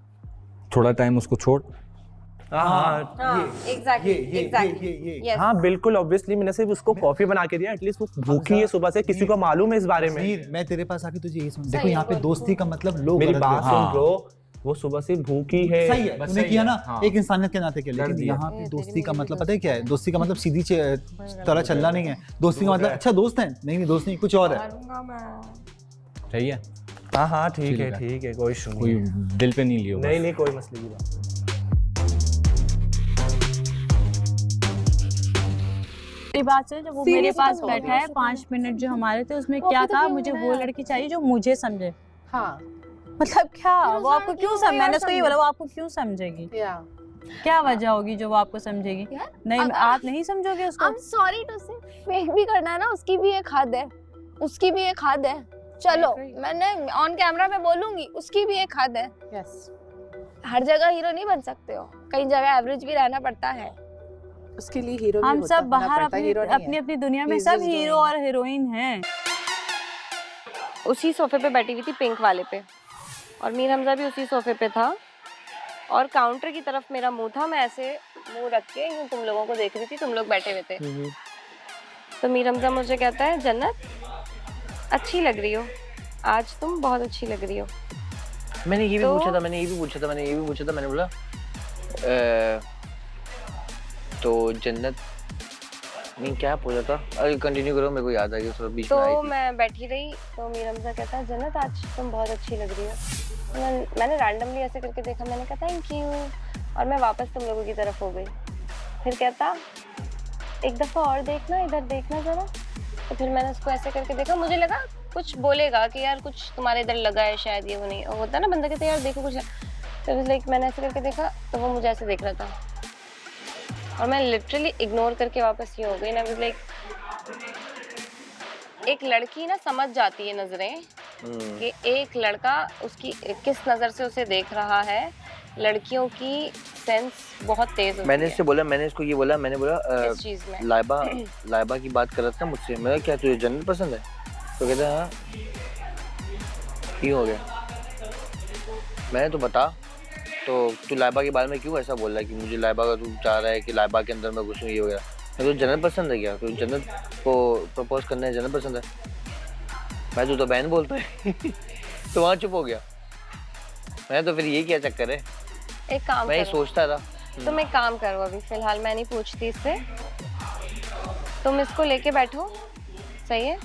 थोड़ा टाइम उसको छोड़। हाँ बिल्कुल, ऑब्वियसली मैंने सिर्फ उसको कॉफी बना के दिया, एटलीस्ट वो भूखी है सुबह से, किसी को मालूम है इस बारे में। मैं तेरे पास आके तुझे यही समझ, देखो यहाँ पे दोस्ती का मतलब लोग मेरी गलत बात लेते हैं। सुन ब्रो, वो सुबह से भूखी है। सही है, तूने किया ना एक इंसानियत के नाते के लिए, लेकिन यहाँ पे दोस्ती का मतलब पता है क्या है? दोस्ती का मतलब सीधी तरह चलना नहीं है। दोस्ती का मतलब अच्छा दोस्त है, नहीं दोस्त नहीं, कुछ और है। सही है, हाँ ठीक है, कोई इशू नहीं, कोई दिल पे नहीं लियो। नहीं कोई मसले की बात। बात है जब वो मेरे पास बैठा है 5 मिनट जो हमारे थे उसमें क्या था, मुझे वो लड़की चाहिए जो मुझे समझे। हाँ मतलब क्या वो आपको क्यों मैंने उसको ये बोला वो आपको क्यों समझेगी, क्या वजह होगी जो वो आपको समझेगी? नहीं आप नहीं समझोगे उसको। I'm sorry to say, fake भी करना है ना, उसकी भी एक हद है, उसकी भी एक हद है। चलो मैंने ऑन कैमरा में बोलूंगी, उसकी भी एक हद है। यस, हर जगह हीरो नहीं बन सकते हो, कई जगह एवरेज भी रहना पड़ता है। उसके लिए हीरो हम सब बाहर अपनी दुनिया में सब हीरो और हीरोइन हैं। उसी सोफे पे बैठी हुई थी, पिंक वाले पे, और मीर हमजा भी उसी सोफे पे था, और काउंटर की तरफ मेरा मुंह था, मैं ऐसे मुंह रख के तुम लोगों को देख रही थी, तुम लोग बैठे हुए थे। तो मीर हमजा मुझे कहता है जन्नत अच्छी लग रही हो आज, तुम बहुत अच्छी लग रही हो। मैंने ये भी पूछा था, मैंने ये भी पूछा था, मैंने बोला तो जन्नत नहीं क्या पूछा था, अरे कंटिन्यू करो, मेरे को याद आ गया थोड़ा बीच में आई तो थी। मैं बैठी रही, तो मीर हमजा कहता है जन्नत आज तुम बहुत अच्छी लग रही हो। मैंने रैंडमली ऐसे करके देखा, मैंने कहा थैंक यू, और मैं वापस तुम लोगों की तरफ हो गई। फिर कहता एक दफ़ा और देखना, इधर देखना ज़रा। तो फिर मैंने उसको ऐसे करके देखा, मुझे लगा कुछ बोलेगा कि यार कुछ तुम्हारे इधर लगा है शायद, ये वो नहीं होता है ना बंदा कहते यार देखो कुछ। तो लाइक मैंने ऐसे करके देखा तो वो मुझे ऐसे देख रहा था, और मैं लिटरली इग्नोर करके वापस ये हो गई ना। लाइक एक लड़की ना समझ जाती है नजरें कि एक लड़का उसकी किस नजर से उसे देख रहा है। लड़कियों की सेंस बहुत तेज होती है। मैंने इससे बोला, मैंने इसको ये बोला, मैंने बोला इस चीज में लाइबा की बात कर रहा था मुझसे, मैं क्या तुझे जन्नत पसंद है? तो कहता हाँ, क्यों हो गया? मैंने तो बता, तो तू लाइबा के बारे में क्यों ऐसा बोल रहा है कि मुझे लाइबा का तू चाह रहा है कि लाइबा के अंदर मैं घुसूं, ये हो गया? तो जन्नत पसंद है क्या? तो जन्नत को प्रपोज करना है, जन्नत पसंद है? मैं तू तो बहन बोलता है तो वहाँ चुप हो गया। मैं तो फिर ये क्या चक्कर है, एक काम मैं ये सोचता था। तुम एक काम करो, अभी फिलहाल मैं नहीं पूछती इससे, तुम इसको लेके बैठो, सही है?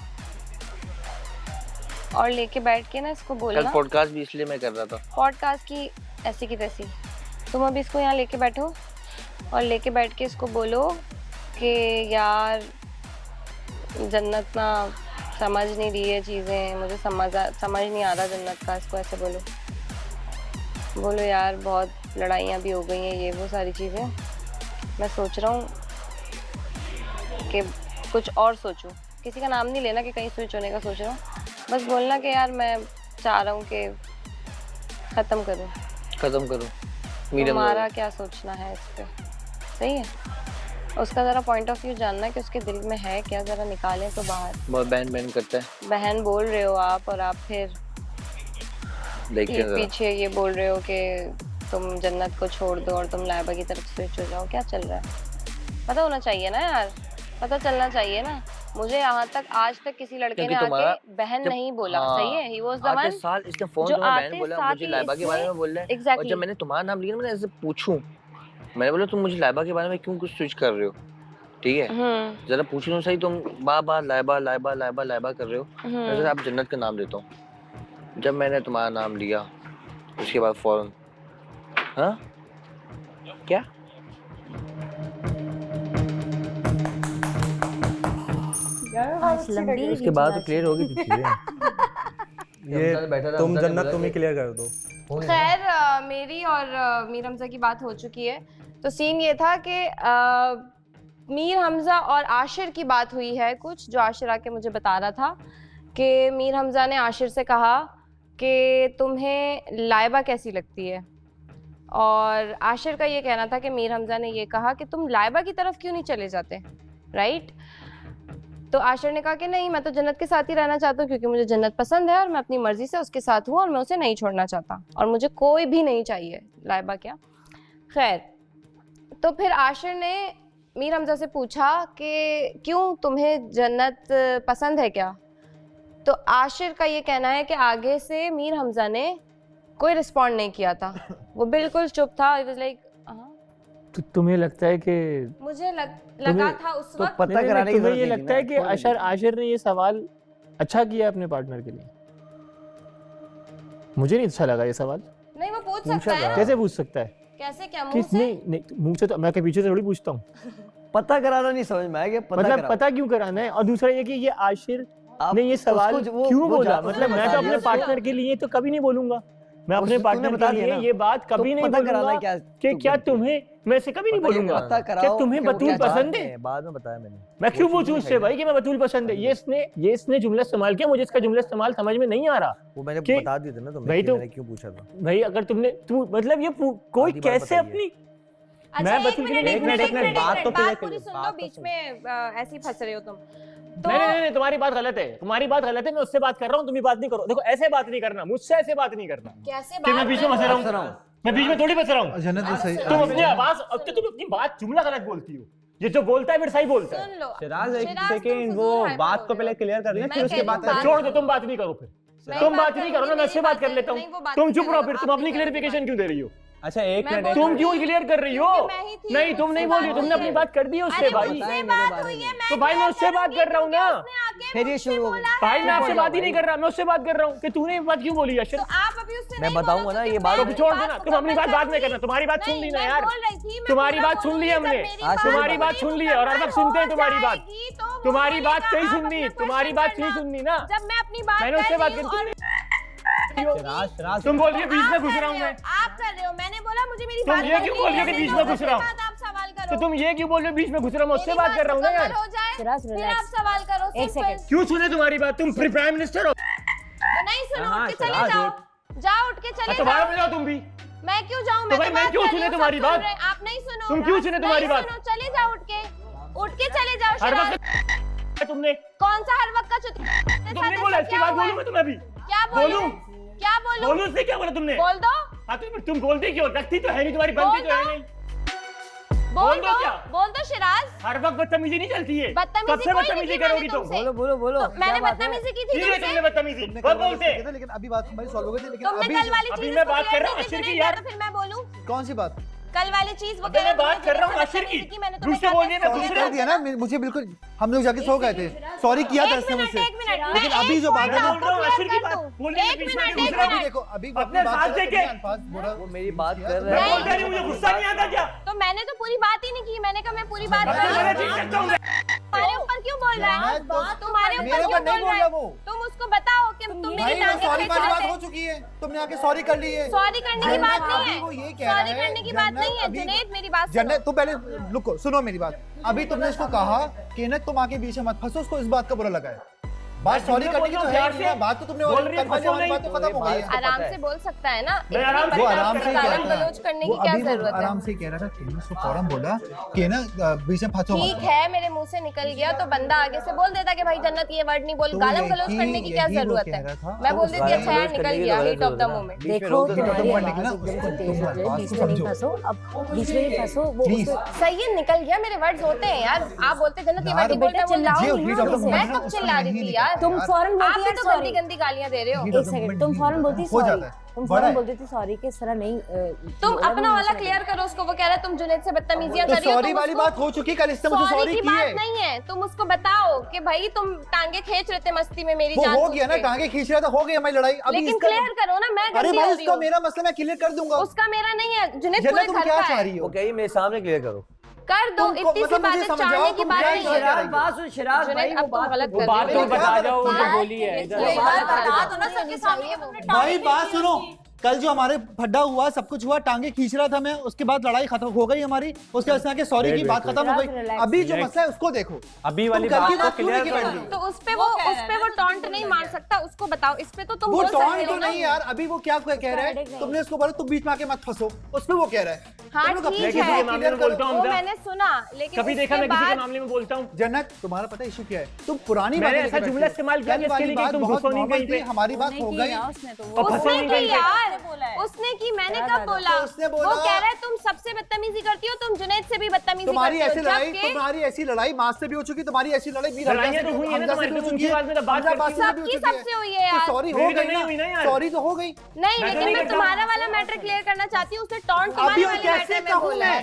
और लेके बैठ के ना इसको बोलना। कल पॉडकास्ट भी इसलिए मैं कर रहा था, पॉडकास्ट की ऐसी की तैसी। तुम अभी इसको यहाँ लेके बैठो और लेके बैठ के इसको बोलो कि यार जन्नत ना समझ नहीं रही है चीज़ें, मुझे समझ नहीं आ रहा जन्नत का। इसको ऐसे बोलो यार बहुत लड़ाइयाँ भी हो गई हैं, ये वो सारी चीज़ें, मैं सोच रहा हूँ कि कुछ और सोचूं। किसी का नाम नहीं लेना कि कहीं स्विच होने का सोच रहा हूँ, बस बोलना कि यार मैं चाह रहा हूँ कि ख़त्म करूँ। तुम्हारा क्या सोचना है इस पे, सही है? उसका ज़रा पॉइंट ऑफ व्यू जानना कि उसके दिल में है क्या, ज़रा निकालें तो बाहर। बहुत बहन करता है, बहन बोल रहे हो आप, और आप फिर पीछे ये बोल रहे हो कि तुम जन्नत को छोड़ दो और तुम लाइबा की तरफ स्विच हो जाओ। क्या चल रहा है? पता होना चाहिए ना यार, पता चलना चाहिए ना। मुझे यहाँ तक आज तक किसी लड़के ने आके बहन नहीं बोला, सही है? He was the one साल इसने फोन जो बहन बोला, मुझे लाइबा के बारे में बोल रहा है। Exactly. और जब मैंने तुम्हारा नाम लिया मैंने ऐसे पूछूं, मैंने बोला तुम मुझे लाइबा के बारे में क्यों कुछ स्विच कर रहे हो? ठीक है, जरा पूछ लो सही, तुम बाबा लाइबा लाइबा लाइबा लाइबा कर रहे हो, मैं जरा आप जन्नत का नाम देता हूँ। जब मैंने तुम्हारा नाम लिया उसके बाद फौरन हाँ क्या उसके बाद तो क्लियर होगी चीजें। ये तुम जन्नत तुम ही क्लियर कर दो। खैर मेरी और मीर हमजा की बात हो चुकी है। तो सीन ये था कि मीर हमजा और आशिर की बात हुई है कुछ, जो आशिर आके मुझे बता रहा था कि मीर हमजा ने आशिर से कहा कि तुम्हें लाइबा कैसी लगती है, और आशिर का ये कहना था कि मीर हमजा ने ये कहा कि तुम लाइबा की तरफ क्यों नहीं चले जाते, राइट। तो आशिर ने कहा कि नहीं, मैं तो जन्नत के साथ ही रहना चाहता हूँ क्योंकि मुझे जन्नत पसंद है और मैं अपनी मर्जी से उसके साथ हूँ और मैं उसे नहीं छोड़ना चाहता और मुझे कोई भी नहीं चाहिए, लाइबा क्या। खैर, तो फिर आशिर ने मीर हमजा से पूछा कि क्यों, तुम्हें जन्नत पसंद है क्या। तो आशिर का ये कहना है कि आगे से मीर हमजा ने कोई रिस्पॉन्ड नहीं किया था, वो बिल्कुल चुप था। It was like, तो तुम्हें लगता है कि मुझे लगा था उस वक्त, पता कराने की तुम्हें ये लगता है कि आशिर ने ये सवाल अच्छा किया अपने पार्टनर के लिए? मुझे नहीं अच्छा लगा ये सवाल। नहीं, वो पूछ सकता है। कैसे पूछ सकता है? कैसे, क्या मुंह से? नहीं, मुंह से तो मैं पीछे से थोड़ी पूछता हूँ। पता कराना नहीं समझ में आया, मतलब पता क्यों कराना है। और दूसरा ये कि ये आशिर ने ये सवाल क्यों बोला, मतलब मैं तो अपने पार्टनर के लिए तो कभी नहीं बोलूंगा, मैं अपने पार्टनर के लिए ये बात कभी नहीं बोलूंगा कि क्या तुम्हें, मैं से कभी नहीं बोलूंगा क्या तुम्हें बतूल पसंद है। बाद में बताया मैंने, मैं क्यों पूछूं उससे भाई कि मैं बतूल पसंद है। ये इसने जुमला इस्तेमाल किया, मुझे इसका जुमला इस्तेमाल समझ में नहीं आ रहा। वो मैंने बता दिया था ना तुम्हें, भाई तो मैंने क्यों पूछा था भाई, अगर तू मतलब ये कोई कैसे अपनी, मैं बतूल के लिए एक मिनट बात तो पूरी सुन लो, बीच में ऐसे ही फंस रहे हो तुम। तो नहीं, तुम्हारी बात गलत है, तुम्हारी बात गलत है। मैं उससे बात कर रहा हूँ, तुम ही बात नहीं करो। देखो, ऐसे बात नहीं करना, मुझसे ऐसे बात नहीं करना। कैसे बात? मैं बीच में फंस रहा हूँ, मैं बीच में थोड़ी फंस रहा हूँ। तुम अपनी आवाज, अब तुम अपनी बात जुमला गलत बोलती हो। ये जो बोलता है फिर सही बोलता है। सुन लो शिराज, एक सेकंड, वो बात को पहले क्लियर कर लें, फिर उसके बाद छोड़ दो, तुम बात नहीं करो। फिर तुम बात नहीं करो ना, मैं उससे बात कर लेता हूँ। तुम चुप रहो, फिर तुम अपनी क्लियरिफिकेशन क्यों दे रही हो? अच्छा एक मिनट, तुम क्यों क्लियर कर रही हो? नहीं, तुम नहीं बोल रही, तुमने अपनी बात कर दी है उससे भाई। तो भाई मैं उससे बात कर रहा हूँ ना, फिर ये शुरू हो गया। भाई मैं आपसे बात ही नहीं कर रहा, मैं उससे बात कर रहा हूँ कि तूने ये बात क्यों बोली आशिर। मैं बताऊंगा ना ये बात, तो छोड़ देना, तुम अपनी बात बाद में करना। तुम्हारी बात सुन ली ना यार, तुम्हारी बात सुन ली हमने, तुम्हारी बात सुन ली है और हर वक्त सुनते हैं तुम्हारी बात। तुम्हारी बात नहीं सुननी, तुम्हारी बात नहीं सुननी ना। जब मैं अपनी बात, मैंने उससे बात करी, तुम बोल रही हो बीच में घुस रहा हूँ मैं। आप कर रहे हो, मैंने बोला मुझे मेरी बात। तुम ये क्यों बोल रही हो कि बीच में घुस रहा हूँ? आप सवाल करो। तो तुम ये क्यों बोल रहे हो बीच में घुस रहा हूँ? मैं उससे बात कर रहा हूँ ना यार। फिर आप सवाल करो। एक सेकंड, क्यों सुने तुम्हारी बात? तुम प्राइम मिनिस्टर हो। नहीं सुनो, उठ के चले जाओ, जाओ उठ के चले जाओ। बाहर जाओ तुम भी। मैं क्यों जाऊँ? मैं क्यों सुने तुम्हारी बात? आप नहीं सुनो, तुम क्यों सुने तुम्हारी बात? चले जाओ, उठ के चले जाओ। हर वक्त तुमने कौन सा हर वक्त का तुमने बोला, इसके बाद बोलूं मैं तुम्हें भी? क्या बोलूं? क्या बोलूं? बोलूं से क्या बोला तुमने? बोल दो। हाँ तो तुम बोलती क्यों? रखती तो है नहीं, तुम्हारी बनती तो है नहीं। बोल दो क्या? बोल दो शिराज। हर वक्त बदतमीजी नहीं चलती है। बदतमीजी करोगी तुम? बोलो। मैंने बदतमीजी की थी तुमसे? तुमने बदतमीजी बहुत बोलते हैं, लेकिन अभी बात हमारी सॉल्व हो गई थी। लेकिन अभी मैं बात कर रहा हूँ आशिर की यार। तो फिर मैं बोलूं कौन सी बात? कल वाली चीज वो मैं बात कर रहा हूँ आशिर की। दूसरे बोलिए ना, दूसरे कर दिया ना मुझे, बिल्कुल हम लोग जाके सो गए थे, सॉरी किया था इसने मुझसे। लेकिन अभी जो बात है आशिर की बात बोलने के बीच में दूसरा भी देखो, अभी अपने साथ देखे वो मेरी बात कर रहा है। मैं बोलता नहीं, मुझे गुस्सा नहीं आता क्या? तो मैंने तो पूरी बात ही नहीं की, मैंने कहा मैं पूरी बात कर रही हूं। तुम्हारे ऊपर क्यों बोल रहा है? तुम्हारे ऊपर क्यों बोल रहा है? तुम उसको बताओ कि तुम मेरी टांगें सॉरी वाली बात हो चुकी है, तुमने आके सॉरी कर ली है। सॉरी करने की बात नहीं है, वो ये कह रहा है, सॉरी करने की बात नहीं है। जुनैद मेरी बात सुनो। जन्नत, तुम पहले रुको, सुनो मेरी बात। अभी तुमने इसको कहा कि ना तुम आके बीच में मत फंसो, उसको इस बात का बुरा लगा है। बात सॉरी करने की तो है नहीं ना, बात तो तुमने बात तो खत्म हो गई है। आराम से बोल सकता है ना, वो आराम से गाली गलौज करने की क्या जरूरत है? आराम से कह रहा था कि उसको फौरन बोला कि ना बीच में फंसो मत। ठीक है, मेरे मुंह से निकल गया तो बंदा आगे से बोल देता कि भाई जन्नत ये वर्ड नहीं बोल, गालम गलौज करने की क्या जरूरत है? मैं बोल देती अच्छा यार निकल गया, हीट ऑफ द मोमेंट। देखो तुम्हारी आवाज एकदम से तेज हो गई, बीच में नहीं फंसो, अब बीच में नहीं फंसो। वो सही है, निकल गया, मेरे वर्ड्स होते हैं यार। आप बोलते जन्नत ये वर्ड नहीं बोलता, चिल्लाओ। मैं कब चिल्ला रही थी यार? तुम फौरन आप बोलती भी तो गंदी गंदी गालियां दे रहे हो। एक सेकंड, तुम फौरन बोलती सॉरी, तुम फौरन बोलती थी सॉरी के इस तरह नहीं। तुम अपना वाला क्लियर करो उसको। वो कह रहा है तुम जुनैद से बदतमीजियां कर रही हो। सॉरी वाली बात हो चुकी, कल इसने मुझे सॉरी की है। नहीं है, तुम उसको बताओ कि भाई तुम टांगे खींच रहे थे मस्ती में मेरी जान। हो गया ना, टांगे खींच रहा था, हो गई हमारी लड़ाई। अभी लेकिन क्लियर करो ना, मैं अरे भाई उसका मेरा मसला मैं क्लियर कर दूंगा। उसका मेरा नहीं है। जुनैद पूरे तुम घर क्या का चाह है। रही हो? ओके मेरे सामने क्लियर करो। कर दो, इतनी सी बातें चाहने की बात नहीं है। शिराज बात सुन, शिराज भाई अब तुम गलत कर बात रहे हो। तो बता जाओ, वो जो बोली है बता दो ना सबके सामने। भाई बात सुनो, कल जो हमारे फड्डा हुआ, सब कुछ हुआ, टांगे खींच रहा था मैं, उसके बाद लड़ाई खत्म हो गई हमारी, उसके बाद के सॉरी की बात खत्म हो गई। अभी जो मसला है उसको देखो, अभी वाली बात को क्लियर कर दी। तो उस पे वो टॉन्ट नहीं मार सकता, उसको बताओ। इस पे तो तुम वो बोल सकते टॉन्ट हो तो ना। नहीं यार, अभी वो क्या कह रहा है, तुमने उसको बोला तुम बीच में आके मत फंसो, उस पे वो कह रहा है। हाँ तुम लोग अपने ठीक किसी है, के मामले में बोलता हूं, वो मैंने सुना, लेकिन कभी देखा मैं किसी के मामले में बोलता हूँ? जन्नत तुम्हारा पता इशू क्या है, तुम पुरानी मैंने ऐसा जुमला इस्तेमाल किया जिसके लिए कि तुम घुसो नहीं कहीं पे। हमारी बात हो गई। उसने की यार, उसने की, मैंने कब बोला? वो कह रहा है तुम सबसे बदतमीजी करती हो, तुम जुनैद से भी बदतमीजी तुम्हारी करती ऐसी हो। लड़ाई, तुम्हारी ऐसी लड़ाई माँ से भी हो चुकी, तुम्हारी ऐसी लड़ाई लड़ाइयाँ तो हुई है ना तुम्हारी, तुम उनकी बात में तो बात करती हो। सबकी सबसे हुई है यार। सॉरी हो गई ना, सॉरी तो हो गई। नहीं, लेकिन मैं तुम्हारा वाला मैटर क्लियर करना चाहती हूँ। उसने टॉन्ट तुम्हारे वाले मैटर में बोला है।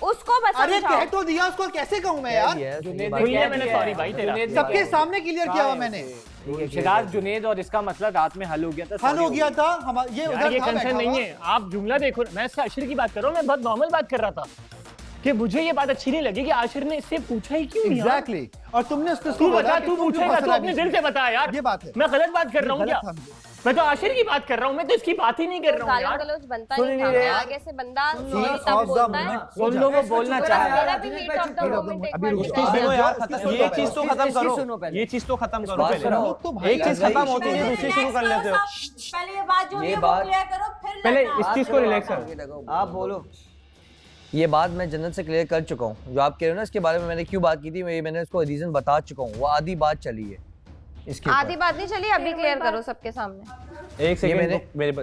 उसको बस अरे कह तो दिया उसको, कैसे कहूँ मैं यार? मैंने सॉरी भाई तेरा सबके सामने क्लियर किया हुआ मैंने। शिराज जुनैद और इसका मसला रात में हल हो गया था। हल हो गया था, ये उधर था कंसर्न नहीं है। आप जुमला देखो, मैं इसका आशिर की बात कर रहा हूँ, मैं बहुत नॉर्मल बात कर रहा था कि मुझे ये बात अच्छी नहीं लगी कि आशिर ने इससे पूछा ही क्यों? एग्जैक्टली। और तुमने उसको तू बता, तू पूछेगा तो अपने दिल से बता यार। ये बात है, मैं गलत बात कर रहा हूँ क्या? मैं तो आशिर की बात कर रहा हूँ, मैं तो इसकी बात ही नहीं कर रहा हूँ यार। गाली-गलौज बनता नहीं था। आगे से बंदा सॉरी तब बोलता है। सुन लो, वो बोलना चाह रहा मेरा भी मीट ऑफ द मोमेंट एक बार ये चीज तो खत्म करो, ये चीज तो खत्म करो पहले। एक चीज खत्म होती है, दूसरी शुरू कर लेते हो। पहले ये बात जो है वो क्लियर करो, फिर पहले इस चीज को रिलैक्स करो। आप बोलो। ये बात मैं जन्नत से क्लियर कर चुका हूँ, जो आप कह रहे हो ना इसके बारे में मैंने क्यों बात की थी, मैंने उसको रीजन बता चुका हूँ। वो आधी बात चली है इसके आधी बात नहीं चली, अभी क्लियर करो सबके सामने। एक सेकंड,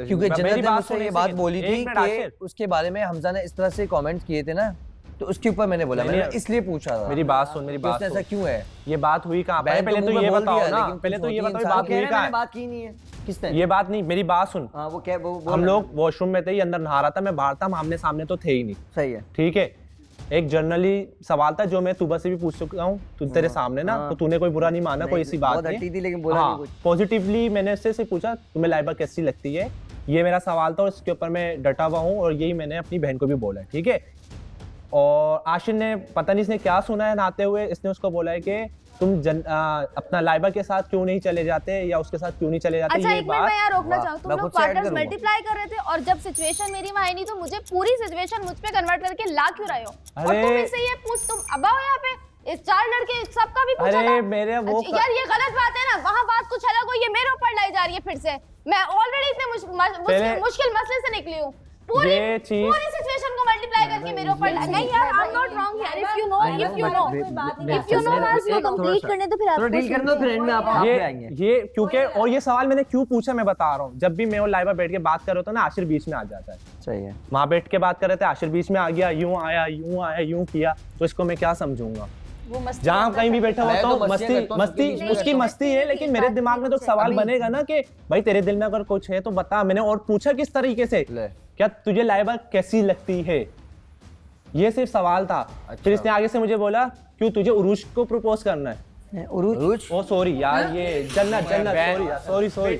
क्योंकि जन्नत ने मुझसे ये बात बोली थी कि उसके बारे में हमजा ने इस तरह से कमेंट्स किए थे ना, तो उसके ऊपर मैंने बोला, मैंने इसलिए पूछा था। मेरी बात सुन, मेरी बात ऐसा क्यों है? ये बात हुई कहाँ पे? पहले तो ये बताओ ना, पहले तो ये बताओ बात हुई कहाँ है? बात की नहीं है किसने? ये बात नहीं, मेरी बात सुन। वो क्या, हम लोग वॉशरूम में थे, ये अंदर नहा रहा था, मैं बाहर था, आमने सामने तो थे ही नहीं। सही है, ठीक है। एक जनरली सवाल था जो मैं तुबा से भी पूछ चुका हूँ, तू तेरे सामने ना, तो तूने कोई बुरा नहीं माना, कोई ऐसी बात नहीं थी, लेकिन बोला नहीं कुछ। पॉजिटिवली मैंने उससे पूछा तुम्हें लाइबा कैसी लगती है, ये मेरा सवाल था और इसके ऊपर मैं डटा हुआ हूँ, और यही मैंने अपनी बहन को भी बोला है। ठीक है। और आशिर ने पता नहीं इसने क्या सुना है नहाते हुए, इसने उसको बोला है कि तुम अपना लाइबा के साथ क्यों नहीं चले जाते या उसके साथ क्यों नहीं चले जाते। अच्छा, ये एक मिनट मैं यहाँ रोकना चाहूँ। तुम लोग पार्टनर्स करूंगा। मल्टीप्लाई कर रहे थे और जब सिचुएशन मेरी वहाँ आई नहीं तो मुझे पूरी सिचुएशन मुझ पे कन्वर्ट करके ला क्यों रहे हो? और तुम इससे ये पूछ, तुम अब आओ यहाँ पे, इस 4 लड़के सबका भी पूछा अरे था। मेरे वो यार ये गलत बात है ना, वहाँ बात कुछ अलग हो, ये मेरे ऊपर लाई जा रही है फिर से। मैं ऑलरेडी इतने मुश्किल मसले से निकली हूँ, पूरी सिचुएशन को मल्टीप्लाई करके मेरे ऊपर नहीं यार, आई एम नॉट रॉन्ग यार। इफ यू नो तो कंप्लीट करने तो फिर थोड़ा डील करना, फिर एंड में आप आएंगे। ये क्योंकि, और ये सवाल मैंने क्यों पूछा मैं बता रहा हूँ। जब भी मैं और लाइबा बैठ के बात कर रहे होता ना, आशिर बीच में आ जाता है। सही है। वहाँ बैठ के बात कर रहे थे, आशिर बीच में आ गया, यूं आया यूं किया, तो इसको मैं क्या समझूंगा? जहाँ कहीं भी बैठा होता हूँ मस्ती उसकी मस्ती है, लेकिन मेरे दिमाग में तो सवाल बनेगा ना कि भाई तेरे दिल में अगर कुछ है तो बता। मैंने और पूछा किस तरीके से, क्या तुझे लाइबा कैसी लगती है, ये सिर्फ सवाल था। फिर इसने आगे से मुझे बोला क्यों तुझे उरूज को प्रपोज करना है? उरूज? ओ सॉरी यार, ये जन्नत सॉरी सॉरी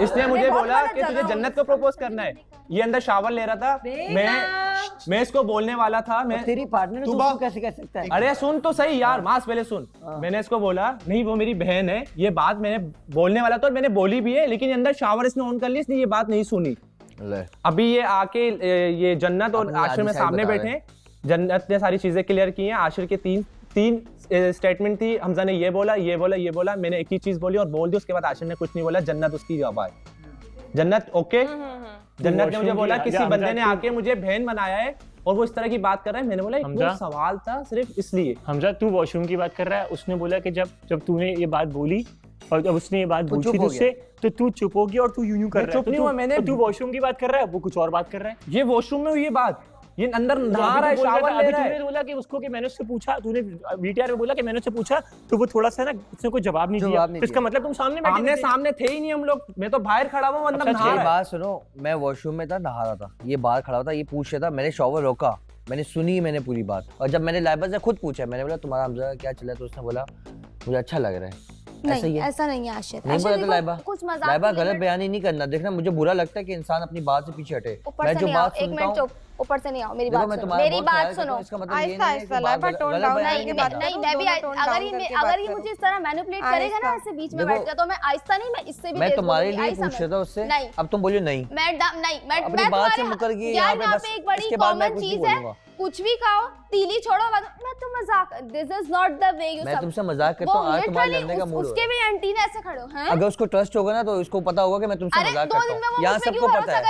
इसने मुझे बोला कि तुझे जन्नत को प्रपोज करना है। ये अंदर शावर ले रहा था, मैं इसको बोलने वाला था, मैं तेरी पार्टनर तू कैसे कह सकता है? अरे सुन तो सही यार, मास पहले सुन। मैंने इसको बोला नहीं वो मेरी बहन है, ये बात मैंने बोलने वाला था और मैंने बोली भी है, लेकिन अंदर शावर इसने ऑन कर लिया, इसने ये बात नहीं सुनी। अभी ये आके ये जन्नत और आशिर में सामने बैठे, जन्नत ने सारी चीजें क्लियर की हैं। आशिर के तीन स्टेटमेंट थी, हमजा ने ये बोला, मैंने एक ही चीज बोली और बोल दी, उसके बाद आशिर ने कुछ नहीं बोला। जन्नत उसकी जवाब है, जन्नत ओके। जन्नत ने मुझे बोला किसी बंदे ने आके मुझे बहन बनाया है और वो इस तरह की बात कर रहा है। मैंने बोला एक सवाल था सिर्फ इसलिए। हमजा तू वॉशरूम की बात कर रहा है, उसने बोला कि जब तूने ये बात बोली और जब उसने ये बात पूछी तुझसे तो तू चुप हो गया और तू यूं कर रहा है। चुप नहीं हुआ मैंने, तू वॉशरूम की बात कर रहा है, वो कुछ और बात कर रहा है। ये वॉशरूम में हुई ये बात, ये अंदर नहा रहा है, शावर ले रहा है। तूने बोला कि उसको कि मैंने उससे पूछा, तूने वीटीआर में बोला कि मैंने उससे पूछा तो वो थोड़ा सा ना उसने कोई जवाब नहीं दिया, तो इसका मतलब तुम सामने बैठे थे। सामने थे ही नहीं हम लोग, मैं तो बाहर खड़ा हुआ, अंदर नहा रहा है। बात सुनो, मैं वॉशरूम में था, नहा रहा था, ये बाहर खड़ा था, ये पूछ रहा था, मैंने शॉवर रोका, मैंने सुनी, मैंने पूरी बात। और जब मैंने लाइबा से खुद पूछा, मैंने बोला तुम्हारा हमजा क्या चला, तो उसने बोला मुझे अच्छा लग रहा है। नहीं, ऐसा नहीं है आशिर। नहीं बोला तो लाइबा, कुछ मजाक लाइबा गलत बयानी नहीं करना। देखना मुझे बुरा लगता है कि इंसान अपनी बात से पीछे हटे। मैं जो बात सुनता हूँ, ऊपर से नहीं आओ, मेरी बात सुनो, मेरी बात सुनो। आहिस्ता आहिस्ता लाइबा टोन डाउन नहीं, मैं भी अगर ये मुझे इस तरह मैनिपुलेट करेगा ना, ऐसे बीच में बैठ जा, तो मैं आहिस्ता नहीं, मैं इससे भी मैं तुम्हारे लिए पूछ रहा था उससे, अब तुम बोलियो नहीं, मैं अपनी बात से मुकर गई। यार यहाँ पे एक बड़ी कॉमन चीज है, कुछ भी खाओ, तीली छोड़ो, मैं तो मजाक, this is not the way you. मैं तुमसे मजाक करता हूँ, आज तुम्हारे लड़ने का मूड। उसके भी आंटी ने ऐसे खड़े हो हैं। अगर उसको ट्रस्ट होगा ना तो उसको पता होगा कि मैं तुमसे मजाक करता हूँ। यहाँ सबको पता है,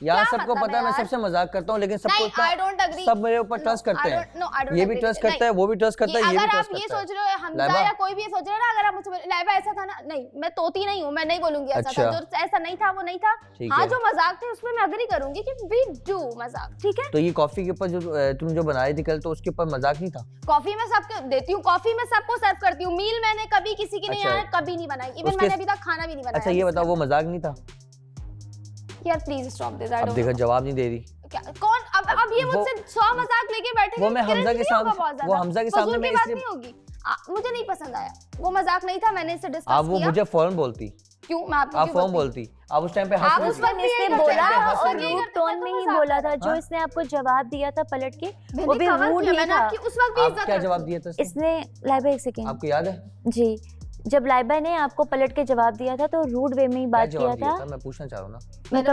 यहाँ सबको पता है मैं सबसे मजाक करता हूँ, लेकिन सबको सब मेरे ऊपर ट्रस्ट करते हैं। ये भी ट्रस्ट करता है, वो भी ट्रस्ट करता है, ये भी ट्रस्ट करता है। अगर आप ये सोच रहे हो हमजा या कोई भी ये सोच रहा है ना, अगर आप मुझसे लाइबा ऐसा था ना, नहीं मैं तोती नहीं हूँ, मैं नहीं बोलूंगी ऐसा था, जो ऐसा नहीं था वो नहीं था। हाँ जो मजाक थे उसमें मैं अग्री करूंगी कि वी डू मजाक, ठीक है। तो ये कॉफी के ऊपर जो तुम जो बना रही थी कल, तो उसके ऊपर मजाक नहीं था? कॉफी में सबको देती हूँ, कॉफी में सबको सर्व करती हूँ, मील मैंने कभी किसी की नहीं आया, कभी नहीं बनाई, इवन मैंने अभी तक खाना भी नहीं बनाया। अच्छा ये बताओ वो मजाक नहीं था? यार प्लीज स्टॉप दिस। अब देखो जवाब नहीं दे रही। कौन अब ये मुझसे 100 मजाक लेके बैठे, वो मैं हमजा के सामने, वो हमजा के सामने मैं इसलिए नहीं होगी, मुझे नहीं पसंद आया, वो मजाक नहीं था, मैंने इससे डिस्कस किया। आप वो मुझे फौरन बोलती क्यों, मैं आपको आप फौरन बोलती, आप उस टाइम पे आप उस वक्त इसने बोला और रूड टोन में ही बोला था, जो इसने आपको जवाब दिया था पलट के, वो भी रूड नहीं था। उस वक्त भी इज्जत क्या जवाब दिया था इसने? लाइबा एक सेकंड, आपको याद है? जी, जब लाइबा ने आपको पलट के जवाब दिया था तो रूड वे में ही बात किया था। मैं पूछना चाह रहा हूँ ना, मैं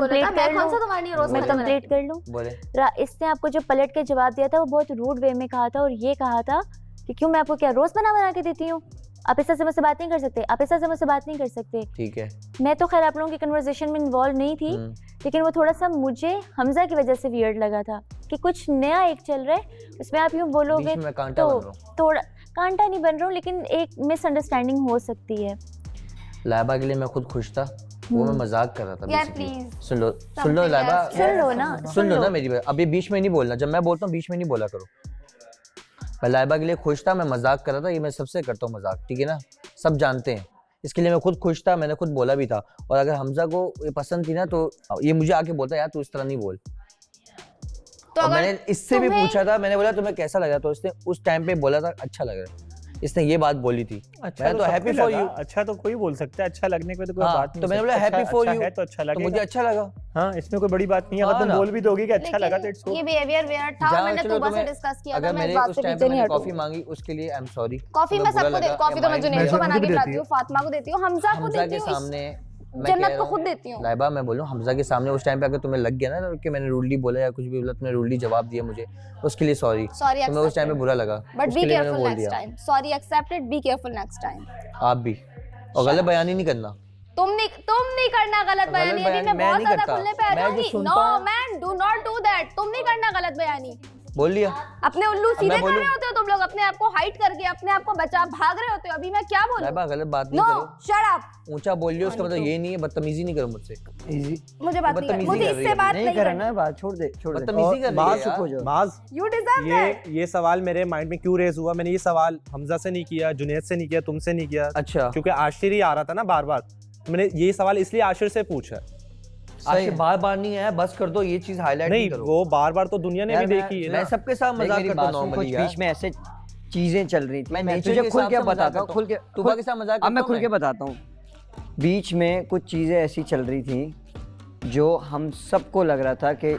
कंप्लीट कर लूँ। बोले इसने आपको जो पलट के जवाब दिया था वो बहुत रूड वे में कहा था, और ये कहा था कि क्यों मैं आपको क्या रोज बना के देती हूँ, आप इस तरह से मुझसे बात नहीं कर सकते, आप इस तरह से मुझसे बात नहीं कर सकते। ठीक है, मैं तो खैर आप लोगों की कन्वर्सेशन में इन्वॉल्व नहीं थी, लेकिन वो थोड़ा सा मुझे हमजा की वजह से वियर्ड लगा था कि कुछ नया एक चल रहा है, उसमें आप यूँ बोलोगे तो थोड़ा कांटा नहीं बन रहा हूँ, लेकिन एक मिसअंडरस्टैंडिंग हो सकती है। लाइबा के लिए मैं खुद खुश था, वो मैं मजाक कर रहा था। यार प्लीज सुन लो लाइबा, सुन लो ना मेरी बात, अभी बीच में नहीं बोलना, जब मैं बोलता हूँ बीच में नहीं बोला करो। मैं लाइबा के लिए खुश था, मैं मजाक कर रहा था, ये मैं सबसे करता हूँ मजाक, ठीक है ना, सब जानते हैं, इसके लिए मैं खुद खुश था, मैंने खुद बोला भी था। और अगर हमजा को ये पसंद थी ना तो ये मुझे आके बोलता यार तू इस तरह नहीं बोल। तो मैंने इससे भी पूछा था, मैंने बोला तुम्हें कैसा लगा, तो उसने उस टाइम पे बोला था अच्छा लग रहा है, इसने ये बात बोली थी। अच्छा मैं तो हैप्पी फॉर यू। अच्छा तो कोई बोल सकता है, अच्छा लगने पे तो कोई बात नहीं। तो मैंने बोला हैप्पी फॉर यू है तो अच्छा लगा, मुझे अच्छा लगा। हाँ इसमें कोई बड़ी बात नहीं है, अगर तुम बोल भी दोगे कि अच्छा लगा तो इट्स ओके। ये बिहेवियर वेयर था, मैंने सुबह से डिस्कस किया था, मैं इस बात से पीछे नहीं हटूंगी। कॉफी मांगी उसके लिए आई एम सॉरी। कॉफी मैं सबको दे, कॉफी तो मैं जुनैद को बना के पिलाती हूं, फातिमा को देती हूं, हमजा को देती हूं, सामने जन्नत को खुद देती हूँ। लाइबा मैं बोलूँ हमजा के सामने उस टाइम पे अगर तुम्हें लग गया ना कि मैंने रूडली बोला या कुछ भी बोला, तुमने रूडली जवाब दिया मुझे, उसके लिए सॉरी। तुम्हें उस टाइम पे बुरा लगा, but be careful next time. Sorry accepted, be careful next time. आप भी, और गलत बयानी नहीं करना। तुम नहीं करना गलत बयानी। अभी मैं बहुत ज्यादा खुलने पे आ जाऊंगी। No man, do not do that. तुम नहीं करना गलत बयानी। बोल लिया। अपने उल्लू सीधे कर रहे होते हो तुम लोग, अपने आप को हाइड करके अपने आप को बचा भाग रहे होते हो। अभी मैं क्या बोलूं? लाइबा गलत बात नहीं करो। Shut up. ऊंचा बोल लियो, उसका मतलब ये नहीं है बदतमीजी नहीं करो मुझसे। मुझे बात नहीं, मुझे इससे बात नहीं करना है। बात छोड़ दे, बदतमीजी कर रही है। बाज यू डिजर्व दैट। ये सवाल मेरे माइंड में क्यों रेज हुआ? मैंने ये सवाल हमजा से नहीं किया, जुनैद से नहीं किया, तुमसे नहीं किया। अच्छा, क्योंकि आशिर ही आ रहा था ना बार बार। मैंने ये सवाल इसलिए आशिर से पूछा। आशिर बार बार नहीं है, बस कर दो, ये चीज हाईलाइट नहीं करो। वो बार बार तो दुनिया ने भी देखी है। मैं सबके साथ मजाक करता हूं नॉर्मली। बीच में ऐसे चीजें चल रही थी, मैं तुझे खुल के बताता हूं, खुल के तुबा के साथ मजाक। अब मैं खुल के बताता हूं। बीच में कुछ चीजें ऐसी चल रही थी जो हम सबको लग रहा था कि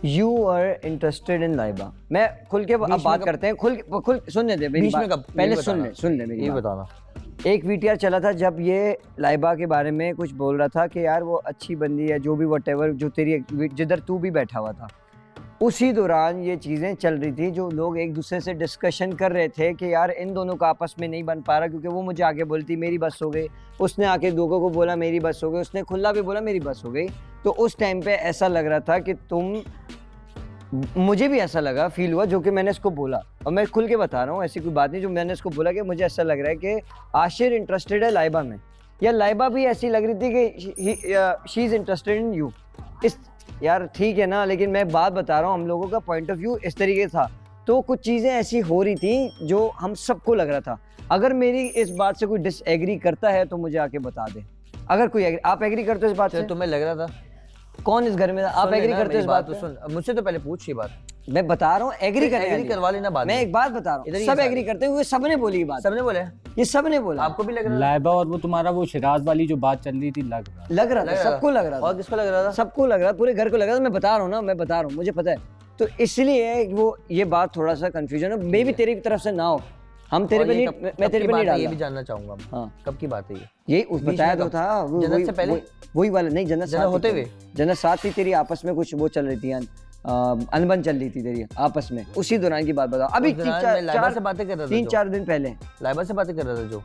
you are interested in Laiba. मैं खुल के अब बात करते हैं, खुल सुनने दे मेरी बात, पहले सुन ले मेरी ये बताना। एक वीटीआर चला था जब ये लाइबा के बारे में कुछ बोल रहा था कि यार वो अच्छी बंदी है, जो भी व्हाटएवर, जो तेरी जिधर तू भी बैठा हुआ था, उसी दौरान ये चीज़ें चल रही थी जो लोग एक दूसरे से डिस्कशन कर रहे थे कि यार इन दोनों का आपस में नहीं बन पा रहा, क्योंकि वो मुझे आके बोलती मेरी बस हो गई, उसने आके लोगों को बोला मेरी बस हो गई, उसने खुला भी बोला मेरी बस हो गई। तो उस टाइम पे ऐसा लग रहा था कि मुझे भी ऐसा लगा, फील हुआ, जो कि मैंने इसको बोला, और मैं खुल के बता रहा हूँ, ऐसी कोई बात नहीं, जो मैंने इसको बोला कि मुझे ऐसा लग रहा है कि आशिर इंटरेस्टेड है लाइबा में, या लाइबा भी ऐसी लग रही थी कि she is interested in you. यार ठीक है ना, लेकिन मैं बात बता रहा हूँ, हम लोगों का पॉइंट ऑफ व्यू इस तरीके था, तो कुछ चीजें ऐसी हो रही थी जो हम सबको लग रहा था। अगर मेरी इस बात से कोई डिसएग्री करता है तो मुझे आके बता दे। अगर कोई आप एग्री करते हो इस बात से? तुम्हें लग रहा था? कौन इस घर में था? आप एग्री करते हो इस बात पे? सुन, मुझसे तो पहले पूछ ये बात। मैं बता रहा हूँ एग्री करवा लेना बात। मैं एक बात बता रहा हूँ, सब एग्री करते हुए सबने बोली बात। सबने बोले? ये सबने बोला। आपको भी लग रहा? लाइबा और वो तुम्हारा वो शिराज वाली जो बात चल रही थी, लग रहा था, सबको लग रहा था। और किसको लग रहा था? सबको लग रहा था, पूरे घर को लग रहा था। मैं बता रहा हूँ ना, मैं बता रहा हूँ, मुझे पता है। तो इसलिए वो ये बात थोड़ा सा कंफ्यूजन है, मे भी तेरी तरफ से ना हो। हम तेरे पे नहीं, मैं तेरे पे नहीं डाल। ये भी जानना चाहूंगा। हाँ, कब की बात है ये? ये उस बताया तो था, जन्नत से पहले वही वाला। नहीं, जन्नत होते हुए, जन्नत साथ थी तेरी, आपस में कुछ वो चल रही थी, अनबन चल रही थी तेरी आपस में, उसी दौरान की बात बताओ। अभी 3-4 दिन पहले लाइबा से बातें कर रहा था जो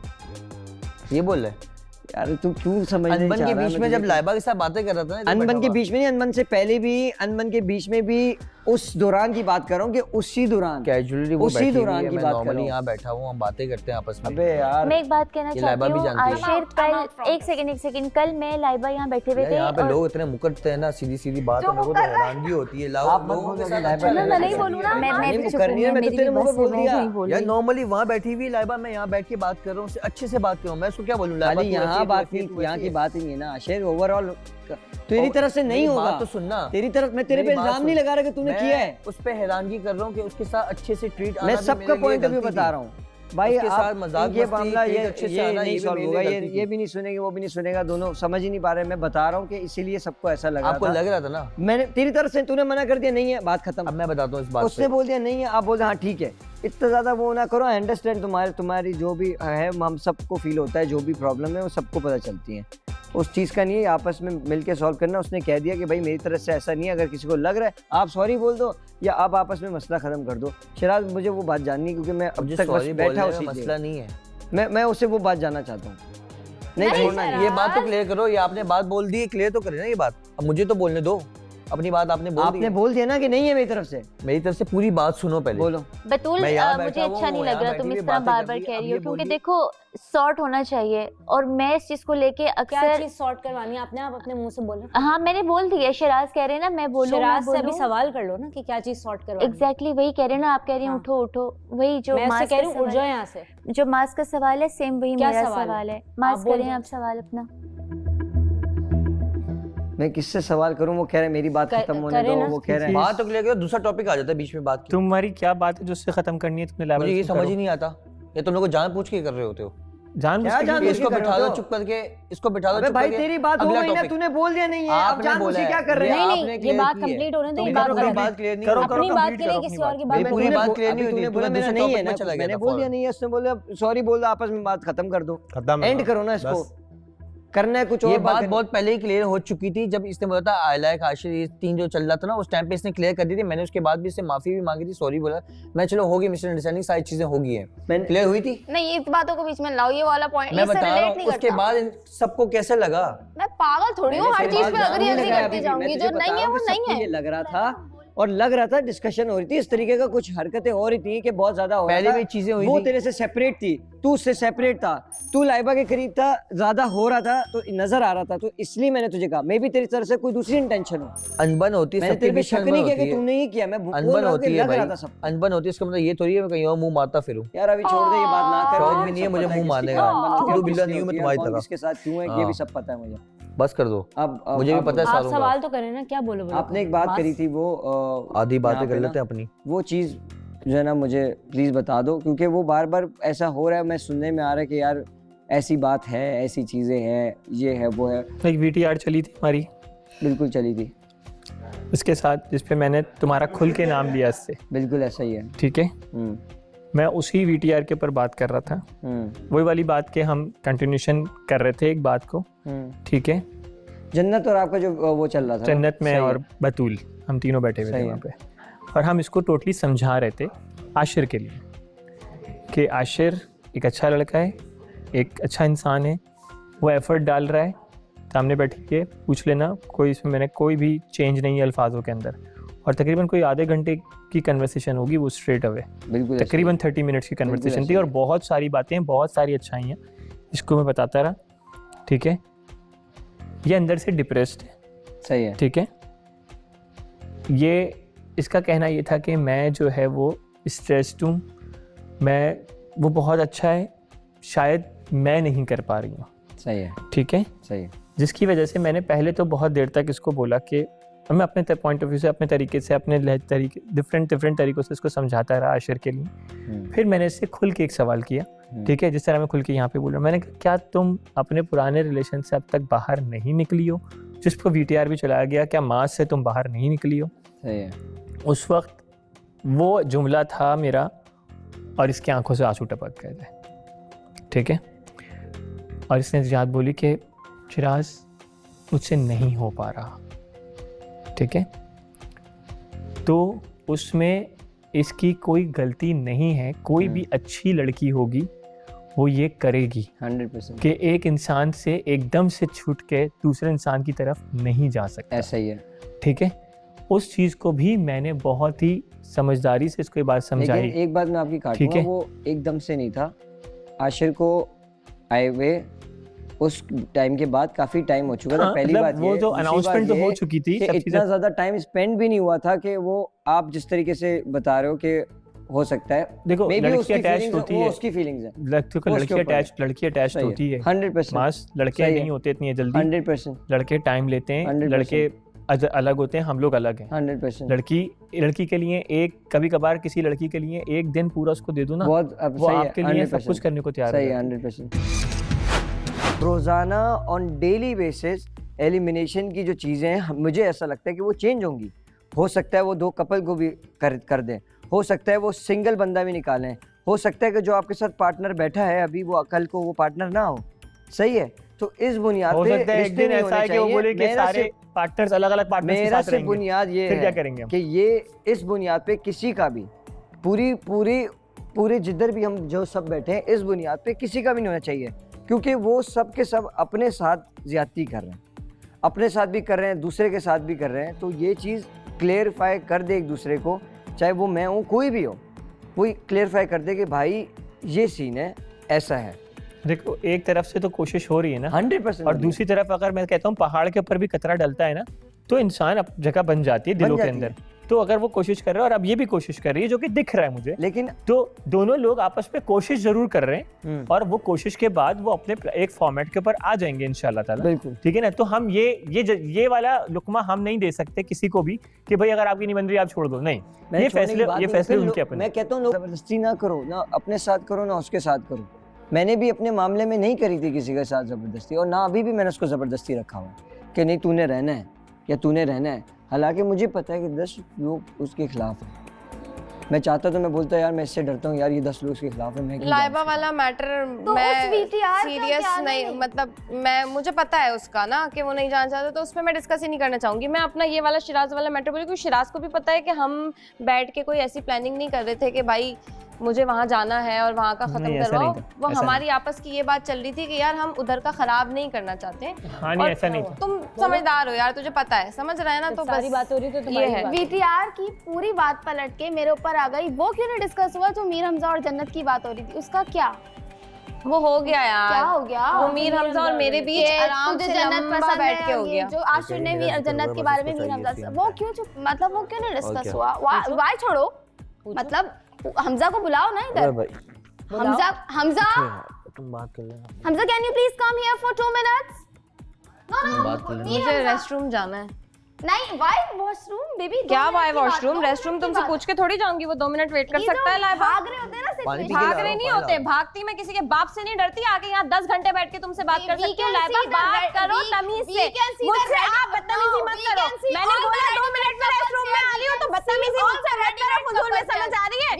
ये बोल रहा है। यार तू क्यों समझ नहीं अनबन के बीच में जब लाइबा के साथ बातें कर रहा था ना, अनबन के बीच में नहीं, अनबन से पहले भी, अनबन के बीच में भी, उस दौरान की बात कर रहा हूँ कि उसी दौरान कैजुअली वो उसी दौरान की बात कर रहा हूँ। यहाँ बैठा हूँ, हम बातें करते हैं आपस में। अबे यार मैं एक बात कहना चाहती हूँ आशिर, कल एक सेकंड, कल मैं लाइबा यहाँ बैठे हुए थे, यहाँ पे लोग इतने मुकरते हैं ना, सीधी बात, मेरे को तो हैरानगी होती है। लोगों के साथ मैं नहीं बोलूँ ना, मैं भी चुप हूँ, मेरी भी बस बोल दिया यार। नॉर्मली वहाँ बैठी हुई लाइबा, मैं यहाँ बैठ के बात कर रहा हूँ, अच्छे से बात कर रहा हूँ, मैं उसको क्या बोलूँ? लाइबा यहाँ बात नहीं, यहाँ की बात ही है ना आशिर, ओवरऑल तेरी तरफ से नहीं होगा। तो सुनना, तेरी तरफ, मैं तेरे पे इल्जाम नहीं लगा रहा कि तूने किया है, उस पे हैरानगी कर रहा हूँ कि उसके साथ अच्छे से ट्रीट। मैं सबका पॉइंट ऑफ व्यू बता रहा हूँ भाई। उसके साथ मजाक ये मामला ये नहीं सॉल्व होगा, ये भी नहीं सुनेंगे, वो भी नहीं सुनेगा, दोनों समझ ही नहीं पा रहे। मैं बता रहा हूँ कि इसीलिए सबको ऐसा लगा। आपको लग रहा था ना? मैंने तेरी तरफ से, तूने मना कर दिया नहीं है, बात खत्म। अब मैं बताता हूँ इस बात। उसने बोल दिया नहीं है, आप बोल रहे हाँ ठीक है। इतना ज्यादा वो ना करो, अंडरस्टैंड तुम्हारी जो भी है, हम सबको फील होता है, जो भी प्रॉब्लम है वो सबको पता चलती है। उस चीज़ का नहीं है, आपस में मिलके सॉल्व करना। उसने कह दिया कि भाई मेरी तरफ से ऐसा नहीं है, अगर किसी को लग रहा है आप सॉरी बोल दो या आप आपस में मसला खत्म कर दो। शिराज मुझे वो बात जाननी, क्योंकि मैं अब तक बस बैठा उसी मसला नहीं है, मैं उससे वो बात जानना चाहता हूँ। नहीं छोड़ना, ये बात तो क्लियर करो। ये आपने बात बोल दी, क्लियर तो करे ना ये बात। अब मुझे तो बोलने दो अपनी बात। आपने बोल दिया ना कि नहीं है मेरी तरफ से। मेरी तरफ से पूरी बात सुनो पहले। बोलो। बतूल, मुझे अच्छा नहीं लग रहा तुम इस तरह बार-बार कह रही हो, क्योंकि देखो सॉर्ट होना चाहिए, और मैं इस चीज को लेके अक्सर चीज सॉर्ट करवानी है आपने, आप अपने मुंह से बोलो। हाँ मैंने बोल दिया, शिराज कह रहे हैं ना, मैं बोलूँ शिराज से अभी सवाल कर लो ना कि क्या चीज सॉर्ट करवानी। एग्जैक्टली वही कह रहे हैं ना, आप कह रही हैं उठो, वही जो मैं कह रही हूँ उठ जाओ यहाँ से। जो मास्क का सवाल है सेम वही मेरा सवाल है। मास्क करें आप सवाल अपना। मैं किससे सवाल करूं? वो कह रहे मेरी बात खत्म होने दो, वो कह रहे हैं बात तो क्लियर करो, दूसरा टॉपिक आ जाता है बीच में बात की। तुम्हारी क्या बात है जो उससे खत्म करनी है? तुमने मुझे ये समझ ही नहीं आता, ये तुम लोग को जान पूछ के कर रहे होते हो। इसको बिठा दो चुप करके, इसको बिठा दो। भाई तेरी बात हो गई ना, तूने बोल दिया नहीं है, अब जान पूछ क्या कर रहे हैं? नहीं, ये बात कंप्लीट होने दो, ये बात क्लियर नहीं करो, अपनी बात के लिए किसी और की बात। पूरी बात क्लियर नहीं हुई, बोला मेरा नहीं है ना, मैंने बोल दिया नहीं है, उसने बोला सॉरी बोल दो, आपस में बात खत्म कर दो, एंड करो ना इसको। करना है कुछ और। ये बात बहुत पहले ही क्लियर हो चुकी थी, जब इसने बोला था आई लाइक आशिर, ये 3 जो चल रहा था ना, उस टाइम पे इसने क्लियर कर दी थी। मैंने उसके बाद भी इससे माफी भी मांगी थी, सॉरी बोला मैं, चलो होगी मिसअंडरस्टैंडिंग, सारी चीजें हो गई हैं, क्लियर हुई थी। नहीं, इस बातों को बीच में लाओ, ये वाला पॉइंट मैं बता रहा हूँ। उसके बाद सबको कैसे लगा? मैं पागल थोड़ी हूँ, हर चीज पे अग्री करती जाऊंगी, जो नहीं है वो नहीं है। लग रहा था और लग रहा था, डिस्कशन हो रही थी, इस तरीके का कुछ हरकतें हो रही थी कि बहुत ज्यादा हो रहा था। पहले भी चीजें हुई थी, वो तेरे से सेपरेट थी, तू उससे सेपरेट था, तू लाइबा के करीब था, ज्यादा हो रहा था तो नजर आ रहा था, तो इसलिए मैंने तुझे कहा। मैं भी तेरी तरफ से कोई दूसरी इंटेंशन हो। अनबन होती है, सबके बीच शक नहीं किया कि तूने ही किया, मैं अनबन होती है भाई, अनबन होती है। इसका मतलब ये थोड़ी है मैं कहीं और मुंह मारता फिरूं। यार अभी छोड़ दे, ये बात ना कर। शौक भी नहीं है मुझे मुंह मारने का, क्यों बिल्ला नहीं हूं मैं तुम्हारी तरह। इसके साथ क्यों है ये भी सब पता है मुझे, बस कर दो। अब मुझे भी पता है। आप सवाल तो करें ना, क्या बोलो? आपने एक बात करी थी, वो आधी बातें कर लेते हैं अपनी, वो चीज जो है ना मुझे प्लीज बता दो, क्योंकि वो बार बार ऐसा हो रहा है, मैं सुनने में आ रहा है कि यार ऐसी बात है, ऐसी चीजें हैं, ये है वो है। एक VTR चली थी हमारी, बिल्कुल चली थी, उसके साथ जिस पे मैंने तुम्हारा खुल के नाम लिया इससे। बिल्कुल ऐसा ही है, ठीक है। मैं उसी VTR के ऊपर बात कर रहा था, वही वाली बात के हम कंटिन्यूशन कर रहे थे एक बात को, ठीक है। जन्नत और आपका जो वो चल रहा था, जन्नत में और बतूल, हम तीनों बैठे हुए थे वहाँ पे, और हम इसको टोटली समझा रहे थे आशिर के लिए कि आशिर एक अच्छा लड़का है, एक अच्छा इंसान है, वो एफर्ट डाल रहा है। सामने बैठ के पूछ लेना, कोई इसमें मैंने कोई भी चेंज नहीं है अल्फाजों के अंदर, और तकरीबन कोई आधे घंटे की कन्वर्सेशन होगी, वो स्ट्रेट अवे तकरीबन 30 मिनट्स की कन्वर्सेशन थी, और बहुत सारी बातें, बहुत सारी अच्छाई हैं, इसको मैं बताता रहा, ठीक है। ये अंदर से डिप्रेस्ड है, सही है, ठीक है। ये इसका कहना ये था कि मैं जो है वो स्ट्रेस्ड हूँ, वो बहुत अच्छा है, शायद मैं नहीं कर पा रही हूँ। सही है, ठीक है, सही है। जिसकी वजह से मैंने पहले तो बहुत देर तक इसको बोला कि मैं अपने पॉइंट ऑफ व्यू से, अपने तरीके से, अपने डिफरेंट तरीकों से इसको समझाता रहा आशिर के लिए। फिर मैंने इससे खुल के एक सवाल किया, ठीक है, जिस तरह मैं खुल के यहाँ पे बोल रहा हूँ। मैंने कहा क्या तुम अपने पुराने रिलेशन से अब तक बाहर नहीं निकली हो? जिस पर VTR भी चलाया गया, क्या माँ से तुम बाहर नहीं निकली हो? सही है। उस वक्त वो जुमला था मेरा और इसकी आंखों से आंसू टपक गए थे, ठीक है। और इसने याद बोली कि चिराज मुझसे नहीं हो पा रहा, ठीक है। तो उसमें इसकी कोई गलती नहीं है। कोई भी अच्छी लड़की होगी वो ये करेगी 100% कि एक इंसान से एकदम से छूट के दूसरे इंसान की तरफ नहीं जा सकता। ऐसा ही है, ठीक है। उस चीज़ को भी मैंने बहुत ही समझदारी से इसको ये बात समझाई। लेकिन एक बात मैं आपकी काटूंगा, वो एकदम से नहीं था। आशिर को आए हुए उस टाइम के बाद काफी टाइम हो चुका था। पहली बात वो जो अनाउंसमेंट तो हो चुकी थी, इतना ज्यादा टाइम स्पेंड भी नहीं हुआ था कि वो आप जिस तरीके से बता रहे हो कि हो सकता है। देखो लड़की अटैच होती है, उसकी फीलिंग्स है। लड़की अटैच होती है 100%। मास लड़के नहीं होते इतनी जल्दी। 100%। लड़के टाइम लेते हैं, लड़के अलग होते हैं, हम लोग अलग हैं। 100%। लड़की के लिए एक, कभी कभार किसी लड़की के लिए एक दिन पूरा उसको दे दो ना, वो आपके लिए सब कुछ करने को तैयार है। 100%। रोजाना ऑन डेली बेसिस एलिमिनेशन की जो चीज़ें हैं, मुझे ऐसा लगता है कि वो चेंज होंगी। हो सकता है वो 2 कपल को भी कर दें, हो सकता है वो सिंगल बंदा भी निकालें, हो सकता है कि जो आपके साथ पार्टनर बैठा है अभी वो कल को वो पार्टनर ना हो। सही है, तो इस बुनियाद पे एक दिन ऐसा है कि वो बोले कि सारे पार्टनर्स अलग-अलग पार्टनर्स के साथ रहेंगे। बुनियाद ये फिर है क्या करेंगे कि ये इस बुनियाद पे किसी का भी पूरे जिधर भी हम जो सब बैठे हैं, इस बुनियाद पे किसी का भी नहीं होना चाहिए, क्योंकि वो सब के सब अपने साथ ज्यादती कर रहे हैं, अपने साथ भी कर रहे हैं, दूसरे के साथ भी कर रहे हैं। तो ये चीज़ क्लेरिफाई कर दे एक दूसरे को, चाहे वो मैं हूँ कोई भी हो, कोई क्लेरिफाई कर दे कि भाई ये सीन है, ऐसा है। देखो एक तरफ से तो कोशिश हो रही है ना 100%, और दूसरी तरफ अगर मैं कहता हूँ पहाड़ के ऊपर भी कतरा डलता है ना, तो इंसान जगह बन जाती है दिलों के अंदर। तो अगर वो कोशिश कर रहा है और अब ये भी कोशिश कर रही है, जो कि दिख रहा है मुझे, लेकिन तो दोनों लोग आपस में कोशिश जरूर कर रहे हैं और वो कोशिश के बाद वो अपने एक फॉर्मेट के ऊपर आ जाएंगे इंशाल्लाह ताला। बिल्कुल ठीक है ना। तो हम ये वाला लुकमा हम नहीं दे सकते किसी को भी कि भाई अगर आपकी नहीं बन रही आप छोड़ दो, नहीं। ये फैसले उनके अपने। मैं कहता हूँ जबरदस्ती ना करो, ना अपने साथ करो ना उसके साथ करो। मैंने भी अपने मामले में नहीं करी थी किसी के साथ ज़बरदस्ती, और ना अभी भी मैंने उसको ज़बरदस्ती रखा हुआ कि नहीं तूने रहना है या तूने रहना है। हालांकि मुझे पता है कि 10 लोग उसके खिलाफ हैं। मैं चाहता तो मैं बोलता यार मैं इससे डरता हूँ यार, ये 10 लोग उसके खिलाफ है। मैं लाइबा वाला मैटर तो मैं सीरियस नहीं, मतलब मैं मुझे पता है उसका ना कि वो नहीं जाना चाहता, तो उस पर मैं डिस्कस ही नहीं करना चाहूँगी। मैं अपना ये वाला शिराज वाला मैटर बोली, क्योंकि शिराज को भी पता है कि हम बैठ के कोई ऐसी प्लानिंग नहीं कर रहे थे कि भाई मुझे वहाँ जाना है और वहाँ का खत्म करवाओ। वो हमारी आपस की ये बात चल रही थी कि यार हम उधर का खराब नहीं करना चाहते। हाँ, नहीं, ऐसा नहीं था। तुम समझदार हो यार, तुझे पता है, समझ रहे हैं ना। तो सारी बात हो रही तो तुम्हारी है। वीटीआर की पूरी बात पलट के मेरे ऊपर आ गई। वो क्यों नहीं डिस्कस हुआ जो मीर हमजा और जन्नत की बात हो रही थी, उसका क्या? वो हो गया यार। क्या हो गया? वो मीर हमजा और मेरे बीच आराम से लंबा बैठ के हो गया। जो आशिर ने मीर जन्नत के बारे में मीर हमजा से वो क्यों मतलब वो क्यों नहीं डिस्कस हुआ? वाई छोड़ो, मतलब हमजा को बुलाओ ना इधर। हमजा तुम बात कर लेना। Hamza can you please come here for 2 minutes? मुझे रेस्टरूम जाना है। नहीं, वाई वॉशरूम बेबी? क्या वाई वॉशरूम? रेस्टरूम तुमसे पूछ के थोड़ी जाऊंगी, वो 2 मिनट वेट कर सकता है। लाइबा भाग रहे होते हैं ना, भाग रहे नहीं होते। भागती मैं किसी के बाप से नहीं डरती, आके यहाँ 10 घंटे बैठ के तुमसे बात कर सकती हूँ। लाइबा बात करो तमीज से, मुझसे आप बदतमीजी मत करो। मैंने बोला 2 मिनट में रेस्टरूम में आ रही हूँ, तो बदतमीजी मुझसे मत करो। फुजूल में समझ आ रही है?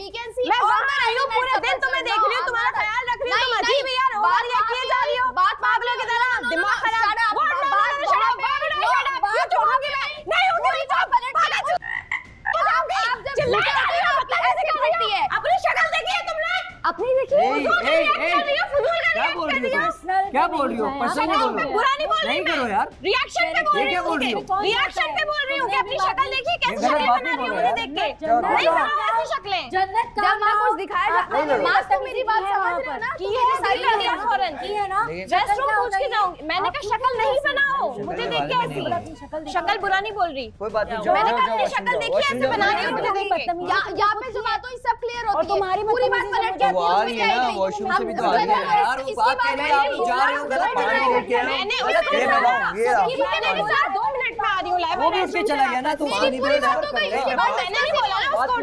मैं वहाँ आई हूँ, पूरे दिन तुम्हें देख रही हूँ, तुम्हारा ख्याल रख रही हूँ। तुम अजीब यार ओवर रिएक्ट किए जा रही हो, पागलों की तरह, दिमाग खराब। अपनी शक्ल देखी है तुमने? अपनी देखी है? क्या बोल रही हो? पर्सनल नहीं बोल रही हो। बुरा नहीं बोल रही, नहीं करो यार। रिएक्शन पे बोल रही हूँ। रिएक्शन पे बोल रही हूँ कि अपनी शक्ल देखी, कैसी शक्ल बना रही हूँ मुझे देख के। नहीं बनाओ ऐसी शक्लें। जब मैं कुछ दिखाया जाता है, माँ तो मेरी बात समझ रहे हो ना? की है ना सारी फौरन की है ना। रेस्टरूम पूछ के जाऊंगी। मैंने कहा शक्ल नहीं बनाओ, मुझे देख के ऐसी शक्ल बुरा नहीं बोल रही। कोई बात नहीं, मैंने कहा अपनी शक्ल देखिए ऐसे बना रही हो, मुझे देख के। यहाँ पे जो बात हो सब क्लियर होती है, तुम्हारी पूरी बात पलट के वो आ रही है ना, वॉशरूम से भी तो आ रही है यार। वो बात कहने आप जा रहे हो गलत पानी लेके आओ। मैंने ये बताओ, ये आप 2 मिनट में आ रही हूँ। वो भी उसके चला गया ना, तू पानी मैंने नहीं बोला ना उसको,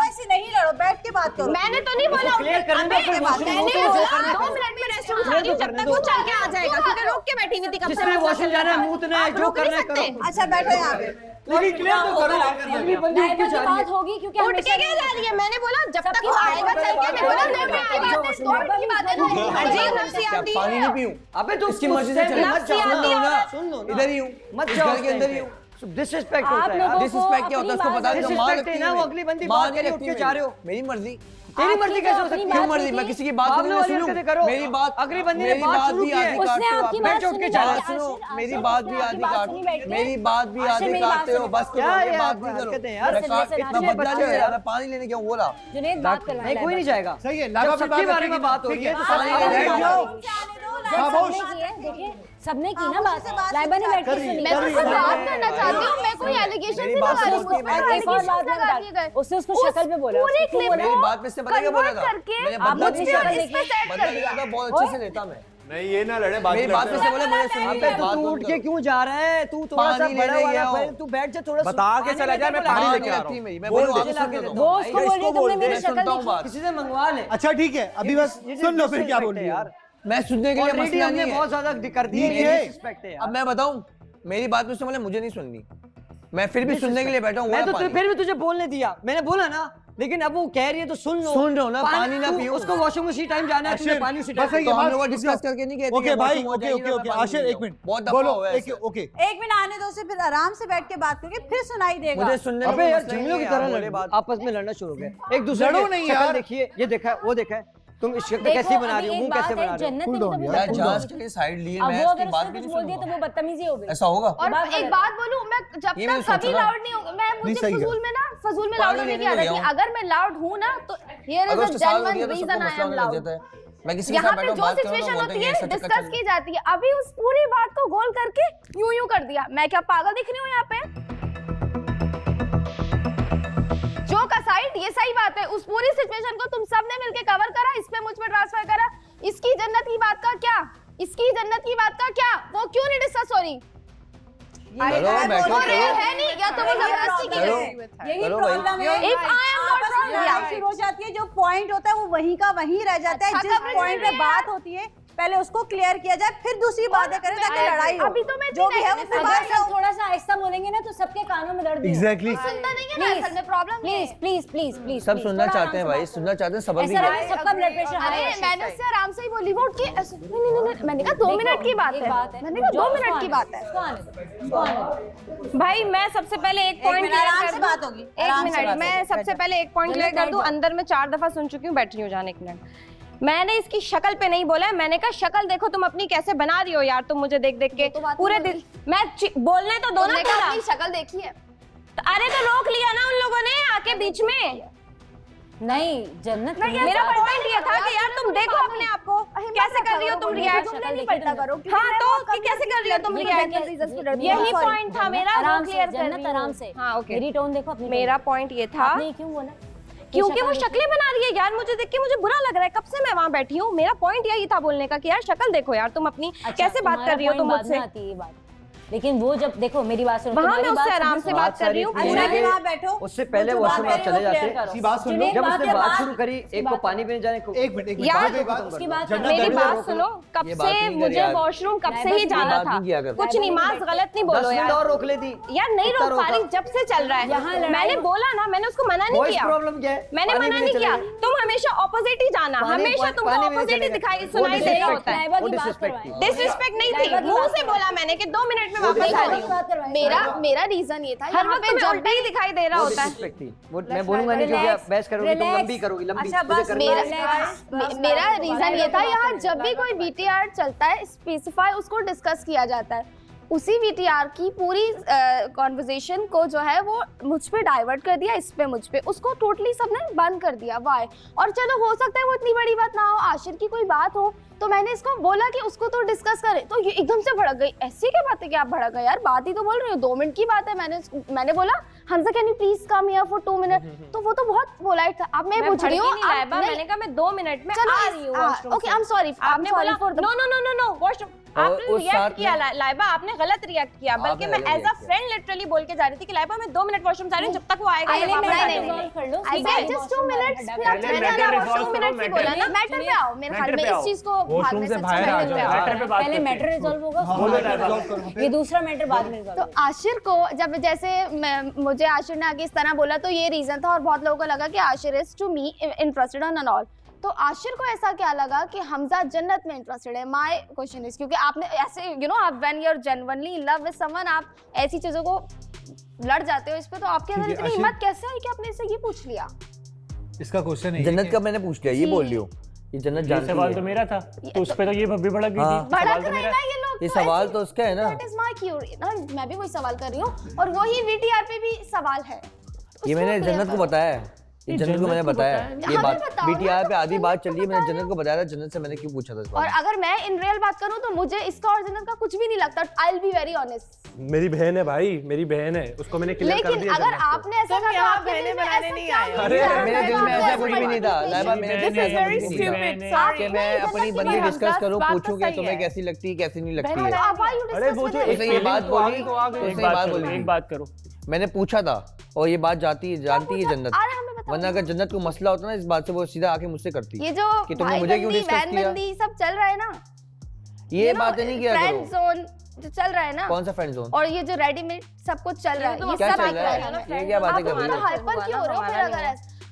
ऐसे नहीं लड़ो, बैठ के बात करो। मैंने तो नहीं बोला, मैंने बोला 2 मिनट में रेस्टरूम से आ रही हूँ, जब तक वो चल के आ जाएगा, क्योंकि रोक के बैठी हुई थी कब से। वॉशरूम जाना है, मुंहना है, जो करना है करो। अच्छा बैठो यहाँ पे, लेकिन क्लियर तो करो। अगली बंदी उठ के जा रही है, होगी क्योंकि उठ के क्या जा रही है। मैंने बोला जब तक वो आएगा चल के, मैं बोला नहीं मैं आएगा, 2 मिनट की बात है। अजीब नफसियाती है। पानी नहीं पीऊं। अबे तू इसकी मर्जी से चल मत जाओ ना, सुन लो इधर ही हूं, मत जाओ घर के अंदर ही हूं। डिसरिस्पेक्ट होता है यार। डिसरिस्पेक्ट क्या होता है उसको पता है। डिसरिस्पेक्ट है ना, वो अगली बंदी बात के लिए उठ के जा रहे हो। मेरी मर्जी, तेरी मर्जी कैसे हो सकती है? क्यों मर्जी? मैं किसी की बात नहीं सुनूं। मेरी बात अगली बंदी ने बात शुरू की है, उसने आपकी बात उठ के चला। सुनो मेरी बात भी आधी काटो, मेरी बात भी आधी काटते हो। बस क्या बात नहीं करो यार, इतना बदला नहीं यार। मैं पानी लेने क्यों बोला? जुनैद बात करना है, कोई नहीं जाएगा। सही है, जब सबके बारे में बात हो रही है तो देखिए सबने की ना बात, लाइबा ने बैठ के सुनी। मैं तो सिर्फ बात करना चाहती हूँ, मैं कोई एलिगेशन नहीं लगा रही हूँ। उसने उसको शक्ल पे बोला, पूरी क्लिप मेरी बात में से बदल के बोलेगा। मैंने बदला नहीं किया, बहुत अच्छे से लेता मैं। नहीं ये ना लड़े, मेरी बात में से बोले मुझे सुननी है। तू उठ के क्यों जा रहा है? तू थोड़ा सा बड़ा वाला, तू बैठ जा, थोड़ा बता के चला जा, मैं पानी लेके आ रहा हूँ। मैं बोल वो उसको बोल रही है तुमने मेरी शक्ल देखी, किसी से मंगवा ले। अच्छा ठीक है, अभी बस सुन लो फिर क्या बोल रही है यार। मैं सुनने के लिए मसला नहीं है, बहुत ज्यादा कर दी है। अब मैं बताऊं, मेरी बात में से बोले मुझे नहीं सुननी, मैं फिर भी सुनने के लिए बैठा हूँ। मैं तो फिर भी तुझे बोलने दिया, मैंने बोला ना, लेकिन अब वो कह रही है तो सुन लो। सुन रहा हूँ ना, पानी ना पियो। उसको वॉशरूम उसी टाइम जाना है, तुझे पानी उसी टाइम। तो हम लोग डिस्कस करके नहीं कहते। ओके भाई, ओके ओके ओके आशिर एक मिनट बहुत बोलो। ओके एक मिनट आने दो, उसे फिर आराम से बैठ के बात करके फिर सुनाई देगा। मुझे सुनने अबे यार जिंगलों की तरह लड़े, आपस में लड़ना शुरू हो गया। एक दूसरे लड़ो नहीं यार। देखिए ये देखा है, वो देखा है, तुम इस शक्ल कैसी बना रही हो, मुंह कैसे बना रही हो। यार जांच के लिए साइड लिए, मैं इसकी बात भी नहीं सुनूंगा। तो वो बदतमीजी हो गई। ऐसा होगा। और एक बात बोलूं, मैं जब तक कभी लाउड नहीं होगा, मैं मुझे फजूल में लाउड होने की आदत है। अगर मैं लाउड हूं ना तो here is a genuine reason I'm loud. यहाँ पे जो सिचुएशन होती है डिस्कस की जाती है। अभी उस पूरी बात को गोल करके यूं कर दिया। मैं क्या पागल दिख रही हूँ यहाँ पे? जो का साइड, ये सही बात है। उस पूरी सिचुएशन को तुम सब ने मिलके कवर करा, इस पे मुझ पे ट्रांसफर करा। इसकी जन्नत की बात का क्या? इसकी जन्नत की बात का क्या? वो क्यों नहीं डिस्कस हो रही? है नहीं, या तो वो जबरदस्ती की है। यही प्रॉब्लम है। If I am not wrong, हो जाती है, जो पॉइंट होता है वो वहीं का वहीं रह जाता है। जिस पॉइंट पे बात होती है पहले उसको क्लियर किया जाए, फिर दूसरी बातें करें ताकि लड़ाई हो। अभी तो मैं जो भी है उससे बात सब थोड़ा सा आहिस्ता बोलेंगे ना तो सबके कानों में दर्द एग्जैक्टली सुनता नहीं है ना, असल में problem please please please please सब सुनना चाहते हैं भाई, सुनना चाहते हैं, सबर भी सबका ब्लड प्रेशर हाई है। मैंने उससे आराम से ही बोली, वो उठ के नहीं, मैंने कहा 2 मिनट की बात है। मैंने कहा 2 मिनट की बात है। भाई मैं सबसे पहले एक पॉइंट आराम से बात होगी। एक मिनट, मैं सबसे पहले एक पॉइंट क्लियर कर दूं। अंदर में 4 दफा सुन चुकी हूँ, बैठ रही हूँ जाने। एक मिनट, मैंने इसकी शक्ल पे नहीं बोला है। मैंने कहा शक्ल देखो तुम अपनी कैसे बना रही हो यार, तुम मुझे देख देख के पूरे दिल। मैं बोलने तो दो ना, अपनी शक्ल देखी है। अरे तो रोक लिया ना उन लोगों ने आके बीच में। नहीं जन्नत, मेरा पॉइंट ये था कि यार तुम देखो अपने आप को कैसे कर रही हो तुम रिएक्ट। नहीं पड़ता करो। हाँ तो कैसे कर रही हो तुम रिएक्ट, यही पॉइंट था मेरा। क्लियर जन्नत आराम से। हाँ ओके, मेरी टोन देखो अपनी। मेरा पॉइंट ये था, क्यों बोला? क्योंकि वो शक्लें बना रही है यार, मुझे देख के मुझे बुरा लग रहा है। कब से मैं वहाँ बैठी हूँ, मेरा पॉइंट यही था बोलने का कि यार शक्ल देखो यार तुम अपनी कैसे बात कर रही हो तुम मुझसे। लेकिन वो जब देखो मेरी बात सुनो, वहाँ मैं उससे आराम से बात कर रही हूँ। वहाँ बैठो, उससे पहले वॉशरूम आप चले जाते। बात सुन लो, जब उसने बात शुरू करी, एक को पानी पीने जाने को। एक मिनट यार मेरी बात सुनो, कब से मुझे वॉशरूम कब से ही जाना था। कुछ नहीं, माँ गलत नहीं बोलो यार, और रोक लेती यार। नहीं रोक पा रही, जब से चल रहा है। मैंने बोला ना, मैंने उसको मना नहीं किया। प्रॉब्लम क्या है? मैंने मना नहीं किया। तुम हमेशा ऑपोजिट ही जाना, हमेशा तुमको ऑपोजिट ही दिखाई सुनाई दे रहा होता है। डिसरिस्पेक्ट नहीं थी, मुंह से बोला मैंने कि 2 मिनट में वापस आ रही हूँ। मेरा रीजन ये था, हर वक्त में उल्टा ही दिखाई दे रहा होता है। मैं बोलूंगा नहीं क्योंकि आप बहस करोगी तुम, लंबी करोगी लंबी। अच्छा बस मेरा रीजन ये था, यहाँ जब भी कोई बीटीआर चलता है स्पेसिफाई उसको डिस्कस किया जाता है। उसी VTR की पूरी कॉन्वर्जेशन को जो है वो मुझ पे डाइवर्ट कर दिया, इस पे मुझ पे, उसको टोटली सबने बंद कर दिया। वाई? और चलो हो सकता है वो इतनी बड़ी बात ना हो, आशिर की कोई बात हो, तो मैंने इसको बोला कि उसको तो डिस्कस करे, तो ये एकदम से भड़क गई। ऐसी क्या बात है कि आप भड़क गए यार, बात ही तो बोल रही हो, 2 मिनट की बात है। मैंने बोला Hamza can you please come here for 2 minute, तो वो तो बहुत पोलाइट था। अब मैं पूछ रही हूँ, मैंने कहा मैं 2 मिनट में आ रही हूँ वॉशरूम से। ओके आई एम सॉरी, आपने बोला नो वॉशरूम, आपने रिएक्ट किया लाइबा, आपने गलत रिएक्ट किया, बल्कि मैं एज अ फ्रेंड लिटरली बोल के जा रही थी कि लाइबा मैं 2 मिनट वॉशरूम जा रही हूँ, जब तक वो आएगा जस्ट 2 मिनट्स, फिर आप चले जाना, 2 मिनट से बोला ना, मैटर पे आओ। मेरे ख्याल में इस चीज को बाद में पहले मैटर रिजॉल्व होगा, ये दूसरा मैटर बाद में। तो आशिर को जब जैसे मुझे आशिर ने आगे इस तरह बोला तो ये रीजन था, और बहुत लोगों को लगा कि Ashir is to me interested on and all. तो आशिर को ऐसा क्या लगा कि हमजा जन्नत में इंटरेस्टेड है? माय क्वेश्चन इज, क्योंकि आपने ऐसे आप when you are genuinely in love with someone, आप ऐसी चीजों को लड़ जाते हो इस पे, तो आपके अंदर इतनी हिम्मत कैसे आई कि आपने इससे ये पूछ लिया? इसका क्वेश्चन है जन्नत का मैंने पूछ लिया, ये बोल रही हो ये जन्नत जानती है। सवाल तो मेरा था, तो उस पे तो ये भी भड़क गई थी। भड़क रहे ना ये लोग, ये सवाल तो उसका है ना, दैट इज माय क्यूरियोसिटी। मैं भी वही सवाल कर रही हूँ, और वही VTR पे भी सवाल है। ये मैंने जन्नत को बताया है, ये जन्नत को मैंने बताया है, ये बात VTR पे आधी बात चल रही है, मैंने जन्नत को बताया था, जन्नत से मैंने क्यों पूछा था। और अगर मैं इन रियल बात करूं तो मुझे इसका और जन्नत का कुछ भी नहीं लगता। I will be very honest, मेरी बहन है भाई, मेरी बहन है, उसको मैंने क्लियर कर दिया। लेकिन अगर आपने ऐसा कहा, आप बहने बनाने नहीं आए। अरे मेरे दिल में ऐसा कुछ भी नहीं था लाइबा, मेरे दिल में ऐसा कुछ भी नहीं था कि मैं अपनी बंदी डिस्कस करूं, पूछूं कि तुम्हें कैसी लगती है कैसी नहीं लगती है। अरे वो जो ये बात बोली, एक बात करो, मैंने पूछा था, और ये बात जानती है जन्नत, वरना अगर जन्नत को मसला होता ना इस बात से, वो सीधा आके मुझसे करती ये जो कि तुमने मुझे क्यों डिस्कस किया। सब चल रहा है ना, ये बातें नहीं किया फ्रेंड जोन जो चल रहा है ना। कौन सा फ्रेंड जोन? और ये जो रेडीमेड सब कुछ चल रहा है, ये क्या सब चल रहा है? ये क्या बातें कर रही हो? हाइपर क्यों हो रहे हो फिर? अगर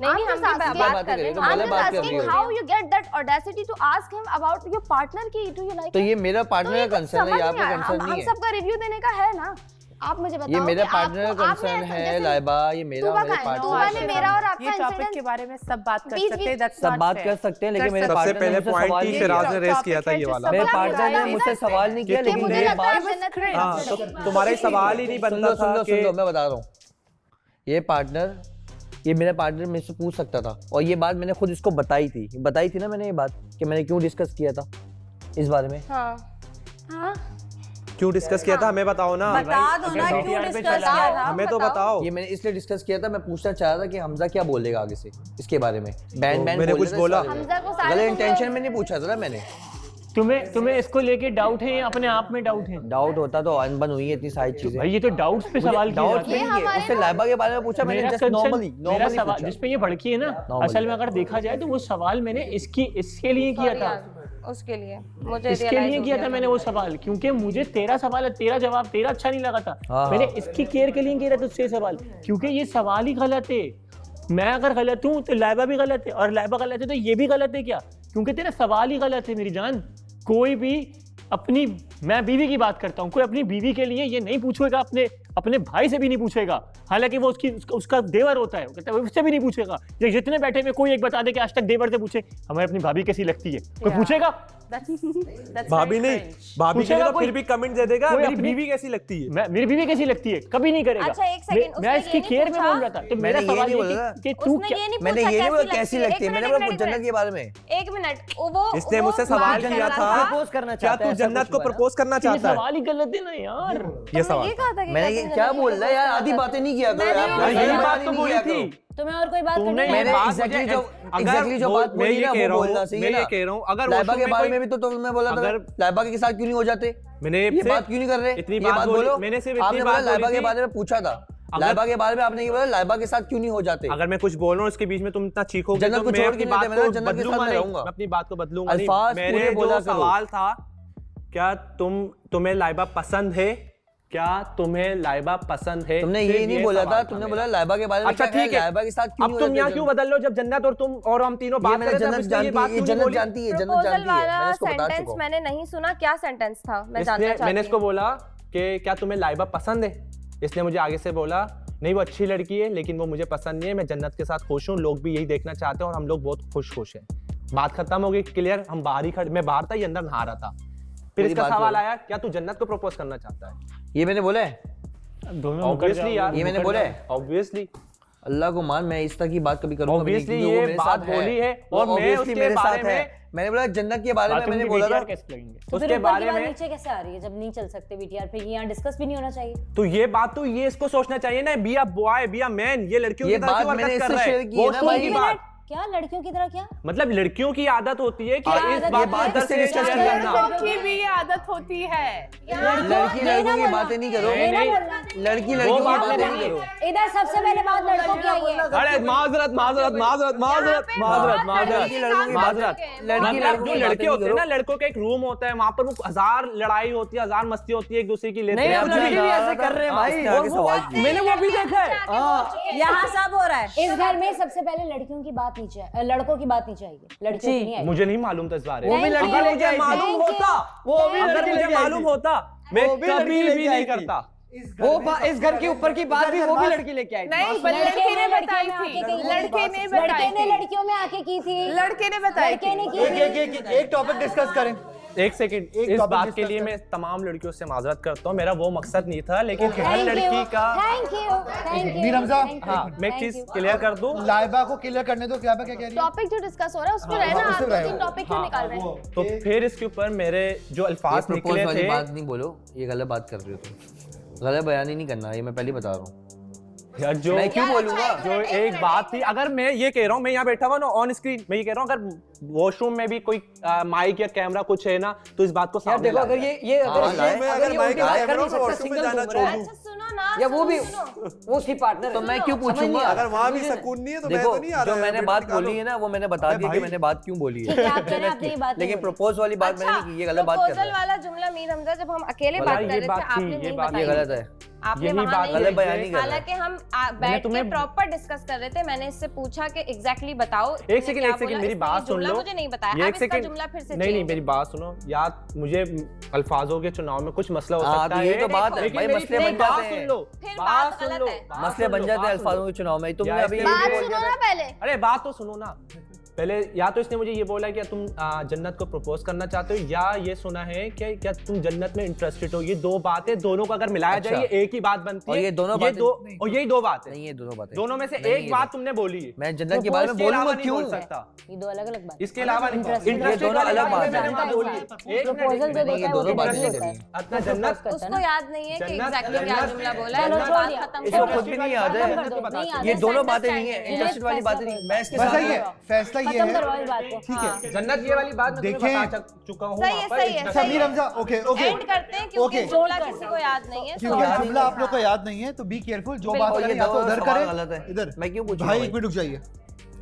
नहीं हम बात कर रहे हैं, I'm just asking how you get that audacity to ask him about your partner की do you like? तो ये मेरा पार्टनर का कंसर्न है, आपका कंसर्न नहीं है। हम सबका रिव्यू देने का है ना, आप मुझे बताओ। ये मेरा पार्टनर का कंसर्न है लाइबा, ये मेरा पार्टनर। मेरा और आपका ये टॉपिक के बारे में सब बात कर सकते हैं, सब बात कर सकते हैं, लेकिन मेरे सबसे पहले पॉइंट ही शिराज ने रेस किया था ये वाला। मेरे पार्टनर ने मुझसे सवाल नहीं किया, लेकिन मेरे बात तुम्हारा सवाल ही नहीं बनता था। सुन लो मैं बता रहा हूँ, ये पार्टनर, ये मेरा पार्टनर मेरे से पूछ सकता था, और ये बात मैंने खुद इसको बताई थी ना मैंने, ये बात कि मैंने क्यों डिस्कस किया था इस बारे में। हाँ क्यों डिस्कस किया था हमें बताओ ना, बता दो ना क्यों डिस्कस किया था, हमें तो बताओ। ये मैंने इसलिए डिस्कस किया था, मैं पूछना चाह रहा था कि हमजा क्या बोलेगा आगे से इसके बारे में। बैन मैंने कुछ बोला, गलत इंटेंशन में नहीं पूछा था ना मैंने। तुम्हें इसको लेके डाउट है या अपने आप में डाउट है? डाउट होता तो अनबन हुई है इतनी सारी चीजें भाई, ये तो डाउट्स पे सवाल किया, डाउट नहीं है, उससे लाइबा के बारे में पूछा मैंने, जस्ट नॉर्मली सवाल जिस पे ये भड़की है ना, असल में अगर देखा जाए तो वो सवाल मैंने इसके लिए किया था, उसके लिए मुझे इसके लिए किया था मैंने वो सवाल, क्योंकि मुझे तेरा सवाल, तेरा जवाब तेरा अच्छा नहीं लगा था। मैंने इसकी केयर के लिए किया था तुझसे सवाल, क्योंकि ये सवाल ही गलत है। मैं अगर गलत हूँ तो लाइबा भी गलत है, और लाइबा गलत है तो ये भी गलत है क्या? क्योंकि तेरा सवाल ही गलत है मेरी जान। कोई भी अपनी, मैं बीवी की बात करता हूँ, कोई अपनी बीवी के लिए ये नहीं पूछेगा, अपने भाई से भी नहीं पूछेगा, हालांकि वो उसका देवर होता है, वो कहता है उससे भी नहीं पूछेगा। ये जितने बैठे में कोई एक बता दे कि आज तक देवर से पूछे हमें अपनी भाभी कैसी लगती है, कोई पूछेगा? भाभी नहीं, भाभी के लिए तो फिर भी कमेंट दे देगा मेरी बीवी कैसी लगती है, मेरी बीवी कैसी लगती है कभी नहीं करेगा। अच्छा एक सेकंड, मैं इसकी केयर में बोल रहा था, तो मेरा सवाल ये कि तू मैंने ये नहीं बोला कैसी लगती है, मैंने बोला जन्नत के बारे में। एक मिनट, वो इसने मुझसे सवाल किया था प्रपोज करना क्या तू जन्नत को प्रपोज करना चाहता है? सवाल ही गलत है ना यार, ये सवाल मैंने ये क्या बोल रहा है यार, आधी बातें नहीं किया करो यार, यही बात तो बोली थी। तुम्हें और कोई बात करनी मैंने एग्जैक्टली जो बात बोली ना वो बोलना चाहिए ना। मैं ये कह रहा हूं अगर लाइबा के बारे में भी तो तुमने बोला था, लाइबा के साथ क्यों नहीं हो जाते? मैंने ये बात क्यों नहीं कर रहे? इतनी ये बात बोलो, मैंने सिर्फ इतनी आपने बात लाइबा के बारे में पूछा था, लाइबा के बारे में आपने ये बोला लाइबा के साथ क्यों नहीं हो जाते? अगर मैं कुछ बोल रहा हूँ इसके बीच में तुम इतना चीखोगे तो मैं अपनी बात को बदलूंगा नहीं, मैं अपनी बात को बदलूंगा नहीं। मेरे जो सवाल था, क्या तुम्हें लाइबा पसंद है? क्या तुम्हें लाइबा पसंद है? तुमने ये नहीं बोला था, तुमने बोला लाइबा के बारे में। अच्छा ठीक है, लाइबा के साथ क्यों? अब तुम यहाँ क्यों बदल लो जब जन्नत और तुम और हम तीनों बात कर रहे थे? जन्नत जानती है, वाला सेंटेंस मैंने नहीं सुना, क्या सेंटेंस था मैं जानना चाहती हूं। मैंने इसको बोला कि क्या तुम्हें लाइबा पसंद है? इसने मुझे आगे से बोला नहीं वो अच्छी लड़की है लेकिन वो मुझे पसंद नहीं है, मैं जन्नत के साथ खुश हूँ, लोग भी यही देखना चाहते हैं और हम लोग बहुत खुश हैं। बात खत्म हो गई, क्लियर। हम बाहर ही खड़े, मैं बाहर था, ये अंदर नहा रहा था। फिर इसका सवाल आया, क्या तू जन्नत को प्रपोज करना चाहता है? ये मैंने बोला है? ऑब्वियसली यार, ये मैंने बोला है? ऑब्वियसली अल्लाह को मान, मैं इस तरह की बात कभी करूंगा? ऑब्वियसली ये बात बोली है और मैं उसके बारे में, मैंने बोला जन्नत के बारे में, मैंने बोला था उसके बारे में। नीचे कैसे आ रही है जब नहीं चल सकते बीटीआर पे? यहाँ डिस्कस भी नहीं होना चाहिए। तो ये बात तो ये इसको सोचना चाहिए ना, be a boy be a man, ये लड़कियों की तरह क्यों हरकत कर रहा है? वो की बात क्या लड़कियों की तरह क्या? मतलब लड़कियों की आदत होती है कि इस बात से डिस्कस करना। लड़कियों की भी आदत होती है। लड़की लड़कों की बातें नहीं करो, लड़की लड़कियों की बातें नहीं करो। इधर सबसे पहले बात लड़कों की आई है। अरे माजरत माजरत माजरत माजरत माजरत माजरत माजरत, मतलब जो लड़के होते हैं ना, लड़कों का एक रूम होता है, वहाँ पर वो हजार लड़ाई होती है, हजार मस्ती होती है, एक दूसरे की लेते हैं। ऐसे कर रहे हैं भाई, मैंने वो भी देखा है। यहाँ सब हो रहा है। इस घर में सबसे पहले लड़कियों की बात नीचे, लड़कों की बात नहीं चाहिए, लड़कियों की नहीं आई। मुझे नहीं मालूम था इस बारे में। वो भी लड़की अगर मुझे मालूम होता, अगर मुझे मालूम होता, मैं कभी भी नहीं करता। वो इस घर के ऊपर की बात भी वो भी लड़की लेके आई। नहीं, लड़के ने बताई थी, लड़के ने बताई थी, लड़कियों में आके की थी, लड़के ने बताई थी। एक टॉपिक डिस्कस करें। एक सेकंड, इस बात के लिए मैं तमाम लड़कियों से माजरत करता हूँ, मेरा वो मकसद नहीं था, लेकिन हर लड़की का। थैंक यू मीर हमजा, हाँ, मैं एक चीज क्लियर कर दूं। लाइबा को क्लियर करने दो, लाइबा क्या कह रही है? टॉपिक जो डिस्कस हो रहा है उस पे रहना, आप 2-3 टॉपिक क्यों निकाल रहे हैं? तो फिर इसके ऊपर मेरे जो अल्फाज निकले थे। बात नहीं बोलो, ये गलत बात कर रहे हो तुम, गलत बयान ही नहीं करना, ये मैं पहले बता रहा हूँ यार। जो मैं क्यों बोलूंगा? जो एक बात थी, अगर मैं ये कह रहा हूँ, मैं यहाँ बैठा हुआ ना ऑन स्क्रीन, मैं ये कह रहा हूँ अगर वॉशरूम में भी कोई माइक या कैमरा कुछ है ना, तो इस बात को सामने देखो, अगर ये अगर माइक कैमरा वॉशरूम में जाना छोड़ दूं, या वो भी वो उसकी पार्टनर, तो मैं क्यों पूछूंगा? अगर वहाँ भी सुकून नहीं है तो मैं तो नहीं आ रहा। जो मैंने बात बोली है ना, वो मैंने बता दिया कि मैंने बात क्यों बोली है, लेकिन प्रपोज वाली बात मैंने नहीं की। ये गलत बात कर रहे हैं। वाला जुमला मीर हमजा जब हम अकेले बात कर रहे थे, आपने नहीं बताया, ये गलत है, आपने वहां गलत बयान नहीं कर रहे। हालांकि हम बैठ के प्रॉपर डिस्कस कर रहे थे, मैंने इससे पूछा कि एग्जैक्टली बताओ। एक सेकंड मेरी बात सुन लो। मुझे नहीं बताया, एक सेकंड, जुमला फिर से नहीं मेरी बात सुनो यार, मुझे अल्फाजों के चुनाव में कुछ मसला हो सकता है। ये तो बात है भाई, मसले बन जाते हैं। सुन लो, बात सुन लो, मसले बन जाते हैं अल्फाजों के चुनाव में। तुमने अभी बात सुनो ना पहले। अरे बात तो सुनो ना पहले। या तो इसने मुझे ये बोला कि तुम जन्नत को प्रपोज करना चाहते हो, या ये सुना है कि क्या तुम जन्नत में इंटरेस्टेड हो। ये दो बातें, दोनों को अगर मिलाया जाए ये एक ही बात बनती है। और ये दोनों बातें, और यही दो बातें नहीं, ये दोनों बातें, दोनों में से एक बात तुमने बोली है। मैं जन्नत के बारे में बोलूंगा क्यों? ये दो अलग अलग बात। इसके अलावा ये दोनों अलग बात है। प्रपोजल जो ये दोनों बातें नहीं करनी। अपना जन्नत उसको याद नहीं है कि एग्जैक्टली क्या जुमला बोला है। इसको खुद भी नहीं याद है। ये दोनों बातें नहीं है, इंटरेस्टेड वाली बातें नहीं। मैं इसके साथ फैसला ये है, ठीक है, जन्नत ये वाली बात मैं तुम्हें बता चुका हूं। सही है। समीर हमजा, ओके एंड करते हैं क्योंकि जुमला किसी को याद नहीं है। क्योंकि जुमला आप लोग को याद नहीं है, तो बी केयरफुल। जो बात करें या तो उधर करें, इधर। मैं क्यों पूछूं भाई एक मिनट रुक जाइए।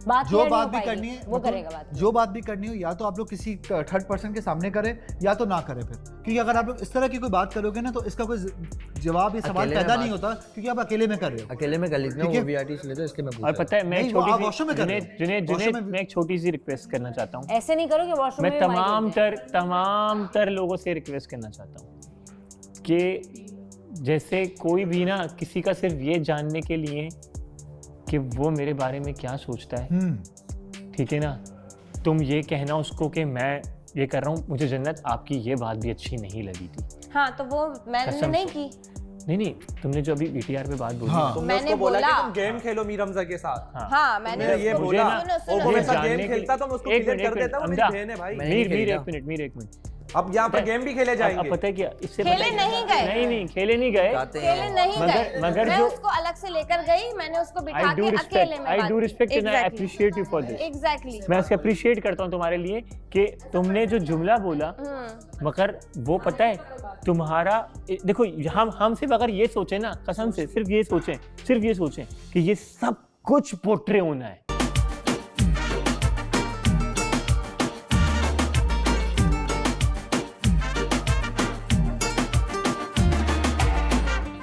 जो बात भी करनी है वो करेगा बात। जो बात भी करनी हो या तो आप लोग किसी थर्ड पर्सन के सामने करें या तो ना करें फिर, क्योंकि अगर आप लोग इस तरह की कोई बात करोगे ना तो इसका कोई जवाब या सवाल पैदा नहीं होता, क्योंकि आप अकेले में कर रहे हो। अकेले में कर लेते हैं, वो वीआईटी से लेते इसलिए मैं पूछ रहा हूं। और पता है मैं मैं एक छोटी सी रिक्वेस्ट करना चाहता हूं। ऐसे नहीं करो कि वॉशरूम में तमाम तर लोगों से रिक्वेस्ट करना चाहता हूं कि जैसे कोई भी ना किसी का सिर्फ ये जानने के लिए कि वो मेरे बारे में क्या सोचता है, ठीक है ना, तुम ये कहना उसको कि मैं ये कर रहा हूँ, मुझे जन्नत आपकी ये बात भी अच्छी नहीं लगी थी। हाँ, तो वो मैंने नहीं की। नहीं, तुमने जो अभी वीटीआर पे बात बोली, तुमने उसको बोला कि तुम गेम खेलो मीर हमजा के साथ। हाँ, मैंने ये बोला, वो वैसा गेम खेलता तो मैं उसको क्लियर कर देता हूँ। मेरी बहन है भाई। मीर एक मिनट। अब यहाँ पर गेम भी खेले जाएंगे। अब पता है क्या, इससे खेले नहीं गए। नहीं खेले नहीं गए, मगर मैं उसको अलग से लेकर गई, मैंने उसको बिठा के अकेले में। I do respect and I appreciate you for this. Exactly. मैं उसको अप्रिशिएट करता हूँ तुम्हारे लिए कि तुमने जो जुमला बोला, मगर वो पता है तुम्हारा, देखो हम सिर्फ अगर ये सोचे ना, कसम से सिर्फ ये सोचें कि ये सब कुछ पोर्ट्रे होना है,